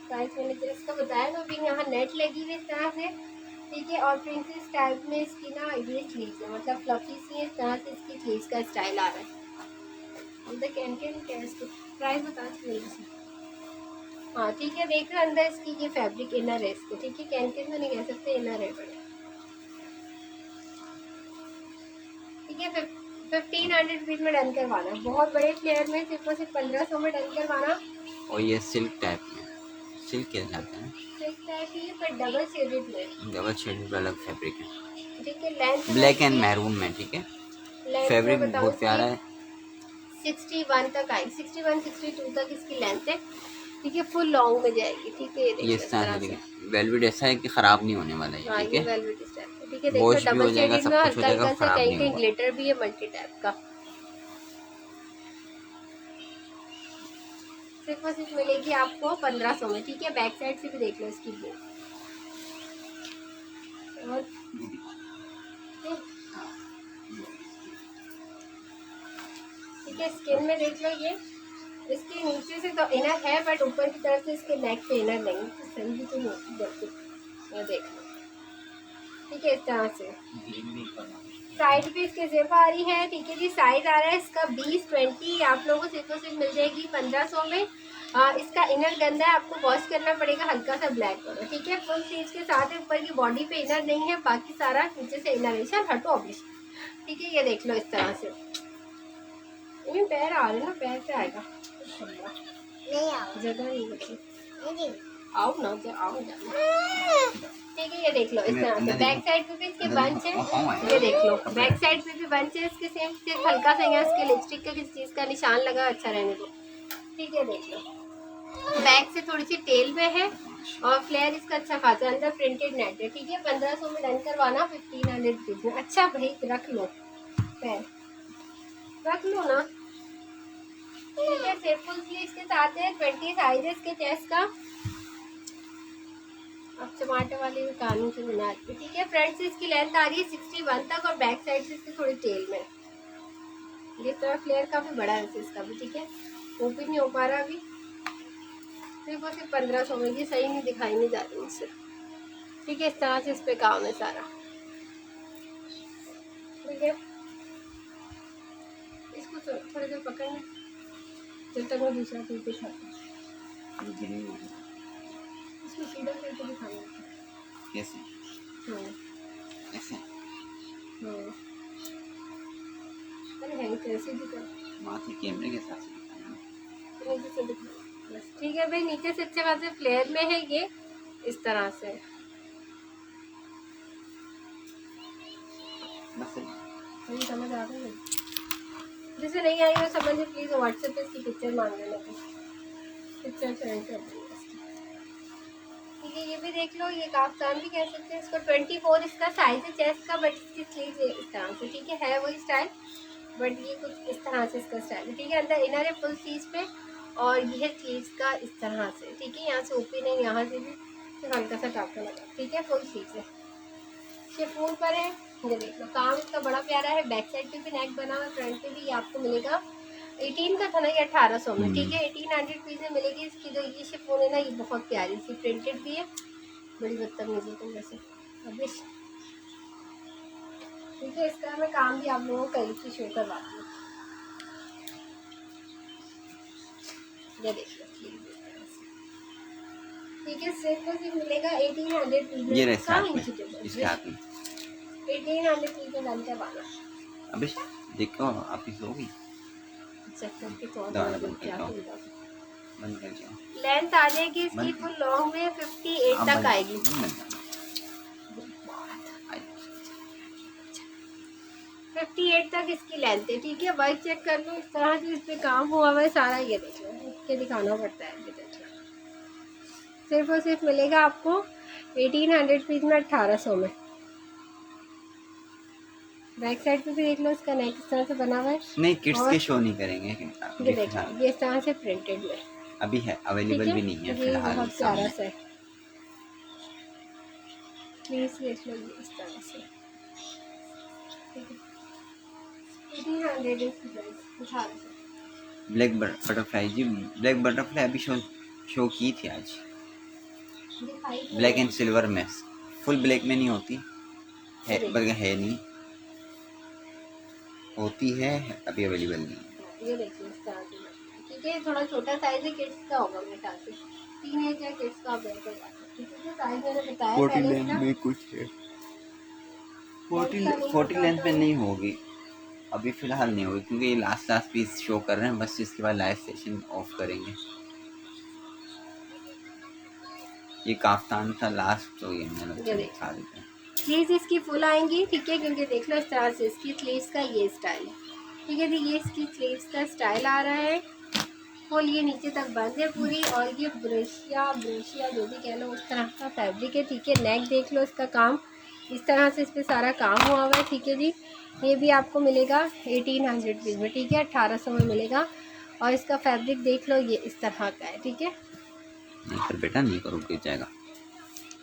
प्राइस मैंने तो इसका बताया ना, अभी यहाँ नेट लगी हुई इस तरह से, ठीक है। और प्रिंसेस टाइप में इसकी ना ये स्लीव्स है, मतलब फ्लफी सी है, इस तरह से इसकी स्लीव्स का स्टाइल आ रहा है। कैन क्या है इसकी प्राइस बता सकते हैं। हाँ ठीक है, देख रहे अंदर इसकी ये फैब्रिक इनर है इसके, ठीक है। कैन तो नहीं कह सकते, इनर है बड़े, ठीक है। 1500 रुपीज में डन करवाना, बहुत बड़े फ्लेयर में सिर्फ और सिर्फ 1500 में डन करवाना। और ये सिल्क टाइप में, सिल्क क्या जाता है, सिल्क टाइप ही पर डबल शेडेड में, डबल शेडेड अलग फैब्रिक है, ठीक है। लेंथ ब्लैक एंड मैरून में, ठीक है। फैब्रिक बहुत प्यारा है। 61 तक आई, 61-62 तक इसकी लेंथ है, ठीक है। फुल लॉन्ग में जाएगी, ठीक है। ये इस तरह से वेलवेट ऐसा है कि खराब नहीं होने वाला है, ठीक है। वेलवेट स्टाइल, ठीक है। वॉश देखो भी हो डबल जाएगा, शेडेड सब में कुछ हो हल्का जाएगा, हल्का सा खराब कहीं नहीं कहीं होगा। ग्लिटर भी है मल्टी टाइप का। सिर्फ और सिर्फ मिलेगी आपको 1500 में, ठीक है। बैक साइड से भी देख लो इसकी वो, और ठीक है। स्किन में देख लो, ये इसके नीचे से तो इनर है, बट ऊपर की तरफ से इसके नेक पे इनर नहीं, तो सही भी तो नहीं होती जबकि, ये देख लो, ठीक है। इस तरह से साइड पे इसके जेब आ रही है, ठीक है जी। साइज आ रहा है इसका 20-20, आप लोगों को सिर्फ और सिर्फ मिल जाएगी 1500 में। इसका इनर गंदा है, आपको वॉश करना पड़ेगा हल्का सा ब्लैक कलर, ठीक है। फुल स्लीव्स के साथ ऊपर की बॉडी पे इनर नहीं है, बाकी सारा नीचे से इनर है। चल हटो अभी, ठीक है। ये देख लो इस तरह से, इनमें पैर आ रहे ना, पैर से आएगा, नहीं आओ जगह नहीं बची। नहीं आओ ना, आओ ना, ठीक है। ये देख लो इस तरह से बैक साइड पे भी इसके बंच है, ये देख लो बैक साइड पे भी बंच है इसके सेम। सिर्फ हल्का सा यहाँ इसके लिपस्टिक का किसी चीज़ का निशान लगा, अच्छा रहने दो, ठीक है। देख लो बैक से थोड़ी सी टेल में है, और फ्लेयर इसका अच्छा खासा, अंदर प्रिंटेड नेट है, ठीक है। 1500 में डन करवाना, 1500 रुपीज में। अच्छा भाई रख लो, पैर रख लो ना, ठीक है, सिर्फ फुल स्लीव्स के साथ है, 20 साइज है इसके चेस्ट का। अब टमाटर वाले कानून से बना दी। ठीक है, फ्रंट से इसकी लेंथ आ रही है 61 तक और बैक साइड से इसकी थोड़ी टेल में। ये तरह फ्लेयर काफी बड़ा है इसका भी। ठीक है, ओपन नहीं हो पा रहा अभी, सिर्फ और सिर्फ 1500 में। ये सही नहीं दिखाई नहीं जा रही मुझसे। ठीक है, इस तरह से इस पे काम है सारा। ठीक है, इसको थोड़ी देर पकड़ना जब तक मैं दूसरा पीस दिखाती हूँ। इसको सीधा करके दिखाना। कैसे? ऐसे? अरे है कैसे दिखा, माथे कैमरे के साथ से दिखाना। बस ठीक है भाई। नीचे से अच्छे खासे फ्लेयर में है ये, इस तरह से। बस नहीं समझ आ रही है? जैसे नहीं आई हो समझ में, प्लीज व्हाट्सएप पे इसकी पिक्चर मांग लेना, पिक्चर सेंड कर देना। ठीक है, ये भी देख लो, ये काफ्तान भी कह सकते हैं इसको। 24 इसका साइज है चेस्ट का, बट इसकी स्लीव इस तरह से। ठीक है वही स्टाइल, बट ये कुछ इस तरह से इसका स्टाइल है। ठीक है, अंदर इनर है फुल स्लीव्स पे और ये स्लीव्स का इस तरह से। ठीक है, यहाँ से ओपन है, यहाँ से भी सिर्फ हल्का सा टाका लगा। ठीक है, फुल स्लीव्स है, शिफॉन पर है। ये देख लो, काम इसका बड़ा प्यारा है। बैक साइड पे भी नेक बना हुआ है, फ्रंट पे भी। ये आपको मिलेगा 18 का था ना, ये 1800 में। ठीक है, 1800 पीस में मिलेगी इसकी। जो ये शिफॉन है ना, ये बहुत प्यारी सी प्रिंटेड भी है। बड़ी बदतमीजी है तुम वैसे अभी। ठीक है, इसका मैं काम भी आप लोगों को करीब से शो करवाती हूँ। ये देख लो, ठीक है, सेट को सिर्फ मिलेगा 1800 पीस में। ये रहे इसका साथ में, इंच इसके हाथ में 1800 पीस में डन करवाना। अबे देखो आप ही सोगी। चेक करके तो दाना और बंद कर क्या दो। सुविधा। बंद कर जाओ। लेंथ आ जाएगी इसकी बंद। फुल लॉन्ग में 58 आप तक बंद- आएगी। बंद कर। 58 तक इसकी लेंथ है। ठीक है, वर्क चेक कर लो, इस तरह से इस पे काम हुआ हुआ है सारा। ये देख लो, के दिखाना पड़ता है। ये देख लो, सिर्फ और सिर्फ मिलेगा आपको 1800 पीस में 1800 में। बैक साइड पे भी देख लो, इसका नेक इस तरह से बना हुआ है। नहीं किड्स और के शो नहीं करेंगे ये देख लो, ये इस तरह से प्रिंटेड में। अभी है, ठीक अवेलेबल है, भी नहीं है ये फिलहाल बहुत प्यारा सामने। सा है। प्लीज देख लो, ये इस तरह से। ठीक है, 1800 इसकी प्राइस 1800। ब्लैक बटरफ्लाई जी, ब्लैक बटरफ्लाई अभी शो की थी आज। दिखाई तो ब्लैक एंड सिल्वर में, फुल ब्लैक में नहीं होती है, जी। बल्कि है नहीं, होती है अभी अवेलेबल नहीं। ये देखिए इस तरह से। ठीक है, थोड़ा छोटा साइज है, किड्स का होगा मेरे ख्याल से। 3 एज या किड्स का वेयर कर सकते हैं। ठीक है, साइज मैंने बताया 40 पहले लेंथ इसका। में कुछ है, लेंथ का नहीं 40 पता लेंथ में तो- नहीं होगी अभी फिलहाल, नहीं होगी क्योंकि ये लास्ट पीस शो कर रहे हैं बस। इसके बाद लाइव सेशन ऑफ करेंगे। ये काफ्तान था लास्ट, तो ये मैंने ये दिखा देते हैं। स्लीव्स इसकी फुल आएंगी। ठीक है, क्योंकि देख लो इस तरह से इसकी स्लीव्स का ये स्टाइल है। ठीक है जी, ये इसकी स्लीव्स का स्टाइल आ रहा है फुल। ये नीचे तक बंद है पूरी, और ये ब्रशिया जो भी कह लो उस तरह का फैब्रिक है। ठीक है, नेक देख लो, इसका काम इस तरह से, इस पर सारा काम हुआ हुआ है। ठीक है जी, ये भी आपको मिलेगा 1800 पीस में। ठीक है, 1800 में मिलेगा। और इसका फैब्रिक देख लो, ये इस तरह का है। ठीक है, नहीं कर बेटा, नहीं करो, गिर जाएगा।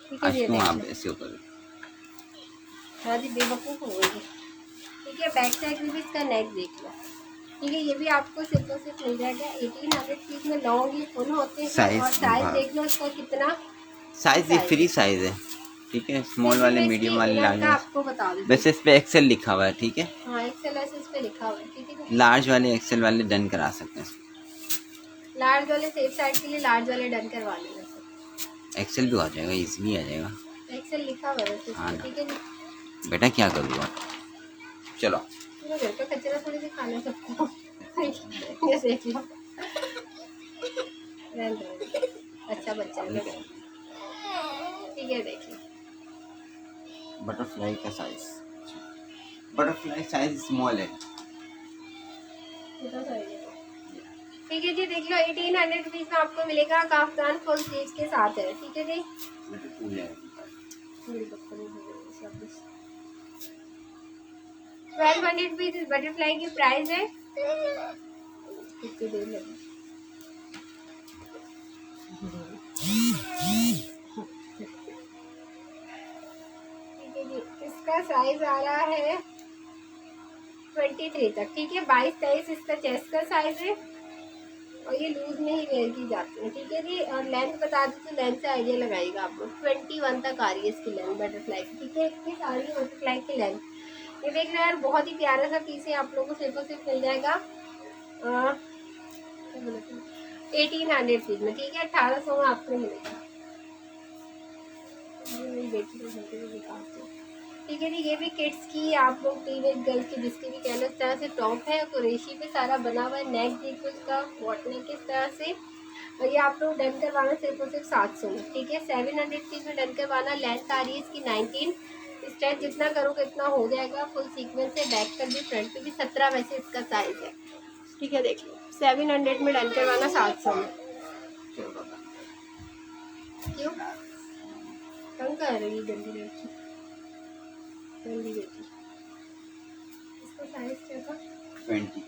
ठीक है आज जी, ये क्यों देख आप लो। ऐसे करो? हाँ जी, बेवकूफ़ हो गई। ठीक है, बैक साइड में भी इसका नेक देख लो। ठीक है, ये भी आपको सिर्फ और सिर्फ मिल जाएगा 1800 पीस में। लॉन्ग ये फुल होते हैं। साइज और साइज हाँ। देख लो इसका कितना साइज ये फ्री साइज है। ठीक है, स्मॉल वाले, मीडियम वाले, लार्ज वाले। आपको बता दें। वैसे इस पे एक्सेल लिखा हुआ है। ठीक है, हाँ, एक्सेल ऐसे इस पे लिखा हुआ है। ठीक है, लार्ज वाले एक्सेल वाले डन करा सकते हैं। लार्ज वाले सेफ साइड के लिए लार्ज वाले डन करवा लेना सर। एक्सेल भी आ जाएगा, इजीली आ जाएगा। एक्सेल लिखा हुआ है वैसे इस हाँ पे। ना। ठीक है जी, बेटा क्या करूँगा, चलो पूरा घर का कचरा थोड़ी सी खाना सबको। ये देख लो, रहने दो, अच्छा बच्चा है। ठीक है, देखिए बटरफ्लाई का साइज, बटरफ्लाई साइज स्मॉल है। कितना साइज है? ठीक है जी, देख लो 1800 रुपीज में आपको मिलेगा। काफ्तान फुल स्लीव्स के साथ है। ठीक है जी, 1200 रुपीज बटरफ्लाई की प्राइस है। कितनी देर लगी। ठीक है जी, इसका साइज आ रहा है 23 तक। ठीक है, 22-23 इसका चेस्ट का साइज है और ये लूज में ही वेयर की जाती है। ठीक है जी, और लेंथ बता दूँ तो लेंथ से आइडिया लगाइएगा आप लोग। 21 तक आ रही है इसकी लेंथ बटरफ्लाई की। ठीक है, इतनी सारी बटरफ्लाई की लेंथ। ये देख रहे हैं यार, बहुत ही प्यारा सा पीस है, आप लोगों को सिर्फ और सिर्फ मिल जाएगा 1800 रुपीज में। ठीक है, 1800 में आपको मिलेगा। मेरी बेटी को घर पे दिखाती हूँ। ठीक है जी, ये भी किड्स की आप लोग टीनेज गर्ल्स की जिसकी भी कहना, इस तरह से टॉप है, कुरेशी पे सारा बना हुआ है। नेक देखो इसका, वॉट नेक इस तरह से। और ये आप लोग डन करवाना सिर्फ और सिर्फ 700 में। ठीक है, 700 रुपीज में डन करवाना। लेंथ आ रही है इसकी 19। स्ट्रेच जितना करोगे इतना हो जाएगा। फुल सीक्वेंस है, बैक पर भी फ्रंट पे भी। 17 वैसे इसका साइज है। ठीक है, देख लो 700 में डन करवाना 700 में। क्यों कम कर रही है जल्दी बेटी, जल्दी बेटी। इसका साइज क्या था? 20।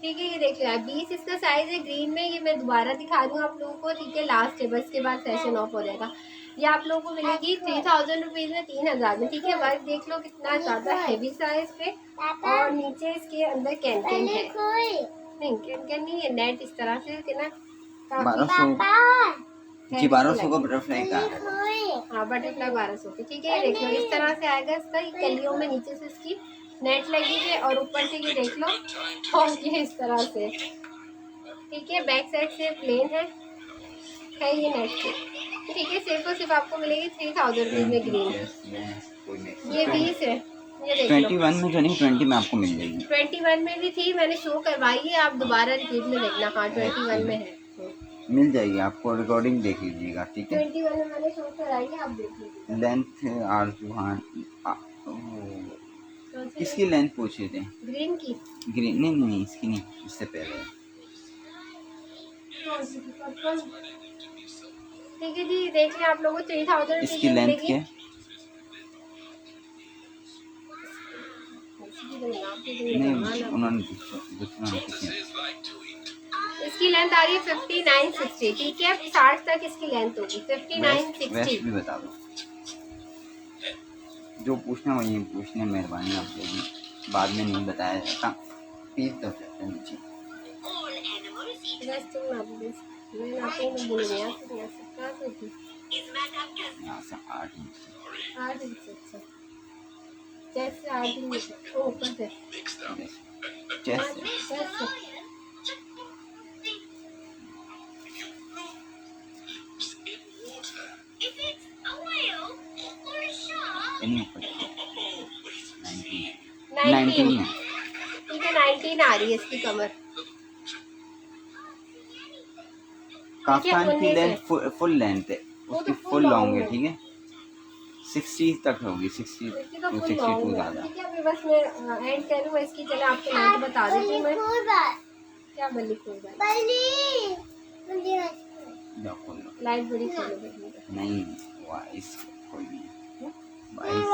ठीक है, ये देख लो 20 इसका साइज है। ग्रीन में ये मैं दोबारा दिखा रही हूँ आप लोगों को। ठीक है, लास्ट है, बस के बाद सेशन ऑफ हो जाएगा। ये आप लोगों को मिलेगी 3000 रुपीज में, 3000 में। ठीक है, वर्क देख लो कितना ज्यादा हैवी साइज पे। और नीचे इसके अंदर कैन कैन है, नहीं कैन कैन नहीं है, नेट इस तरह से है ना, काफी 1200 जी, 1200 का बटरफ्लाई का है। हाँ, बटरफ्लाई 1200 की। ठीक है, ये देख लो इस तरह से आएगा इसका। ये कलियों में नीचे से इसकी नेट लगी है और ऊपर से ये देख लो और ये इस तरह से। ठीक है, बैक साइड से प्लेन है ये नेट से। ठीक है, सिर्फ और सिर्फ आपको मिलेगी 3000 रुपीज में ग्रीन। ये 20 है, ये देख लो 21 में जो नहीं, 20 में आपको मिल जाएगी। 21 में भी थी, मैंने शो करवाई है, आप दोबारा रिपीट में देखना। हाँ, 21 में है, मिल जाएगी आपको, रिकॉर्डिंग देख लीजिएगा। ठीक है, 21 में मैंने शो कराई है, आप देख लीजिए। लेंथ आरजू, हाँ किसकी लेंथ पूछ रहे थे? ग्रीन की। ग्रीन नहीं, इसकी नहीं, इससे पहले। ठीक है जी, देख लें आप लोगों को 3000 इसकी लेंथ क्या है? नहीं, उन्होंने दूसरा इसकी लेंथ आ रही है 59-60। ठीक है, 60 तक इसकी लेंथ होगी, 59-60। वेस्ट भी बता दो, जो पूछना वही पूछने, मेहरबानी आप लोग, बाद में नहीं बताया जाता। पीस दो नीचे। मैं आपको नहीं बोल रही, यहाँ से थी 8 इंच। 8 इंच। अच्छा, चेस्ट से 8 इंच ऊपर से, चेस्ट चेस्ट से। नहीं, 19 है। ठीक है, 19 आ रही है इसकी कमर। काफ्तान की लेंथ फुल लेंथ है, उसकी फुल लॉन्ग है। ठीक है, 60 तक होगी, 60 to 62 ज़्यादा। ठीक है, अभी बस मैं एंड करूँ इसकी, चलो आपको लेंथ बता देती हूँ मैं। क्या बल्ली खोल रहा है? लाइट बड़ी खोल है नहीं, वाइस कोई नहीं, वाइस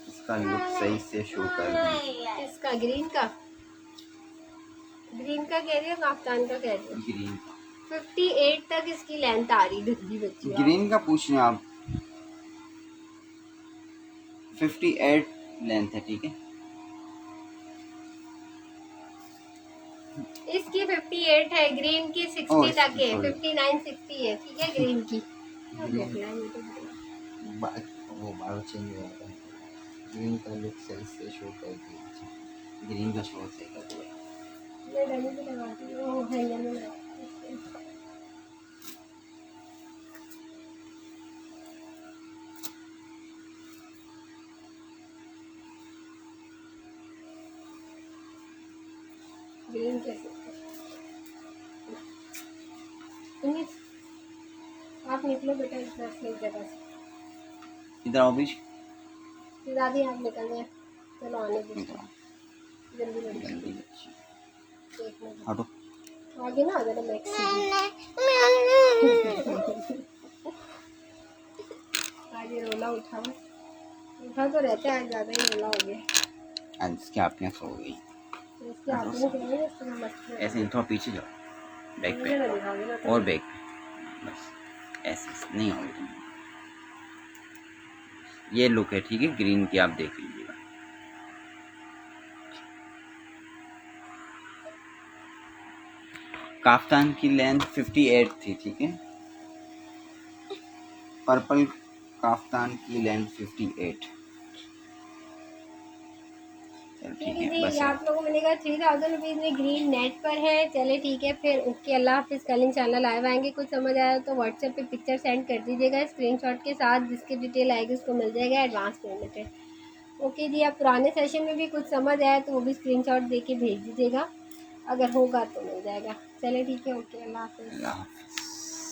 इसका लुक सही से शो कर दी। इसका ग्रीन का कह रही हो, काफ्तान का कह रही हो? ग्रीन 58 तक इसकी लेंथ आ रही है बच्ची। ग्रीन का पूछ रहे हैं आप? 58 लेंथ है। ठीक है, इसकी 58 है, ग्रीन की 60 तक है, 59-60 है। ठीक है, ग्रीन की। वो बार चेंज हो जाता है। ग्रीन का लुक सही से शो कर दिया, ग्रीन का शो सही कर दिया। मैं डमी पे लगाती हूँ, वो हैंगर में लगाती हूँ। ग्रीन कैसे? आप निकलो बेटा इस जगह से। इधर आओ बीच। दादी आप निकल गए, चलो आने दो जल्दी जल्दी। हटो, आगे ना आ जाना मैक्स। आज ये रोला उठा तो रहता है, ज़्यादा ही रोला हो गया। आज इसके आपने सो गई। इसके हाथ में क्या है, इसको मत ऐसे थोड़ा पीछे जाओ, बैक मुझे ना पे दिखाओगे ना और बैक पे, बस ऐसे नहीं होगी तुम। ये लुक है ठीक है, ग्रीन की आप देख लीजिएगा। काफ्तान की लेंथ 58 थी, ठीक है। पर्पल काफ्तान की लेंथ 58। चलो ठीक है, जी, बस आप लोगों को मिलेगा 3000 रुपीज़ में ग्रीन नेट पर है। चले ठीक है फिर, ओके, अल्लाह हाफिज़। कल इंशाल्लाह लाइव आएंगे। कुछ समझ आया तो व्हाट्सएप पे पिक्चर सेंड कर दीजिएगा स्क्रीनशॉट के साथ, जिसकी डिटेल आएगी उसको मिल जाएगा एडवांस पेमेंट है। ओके जी, आप पुराने सेशन में भी कुछ समझ आया तो वो भी स्क्रीनशॉट दे के भेज दीजिएगा, अगर होगा तो मिल जाएगा। चले ठीक है, ओके, अल्लाह हाफिज़। अल्लाह हाफिज़।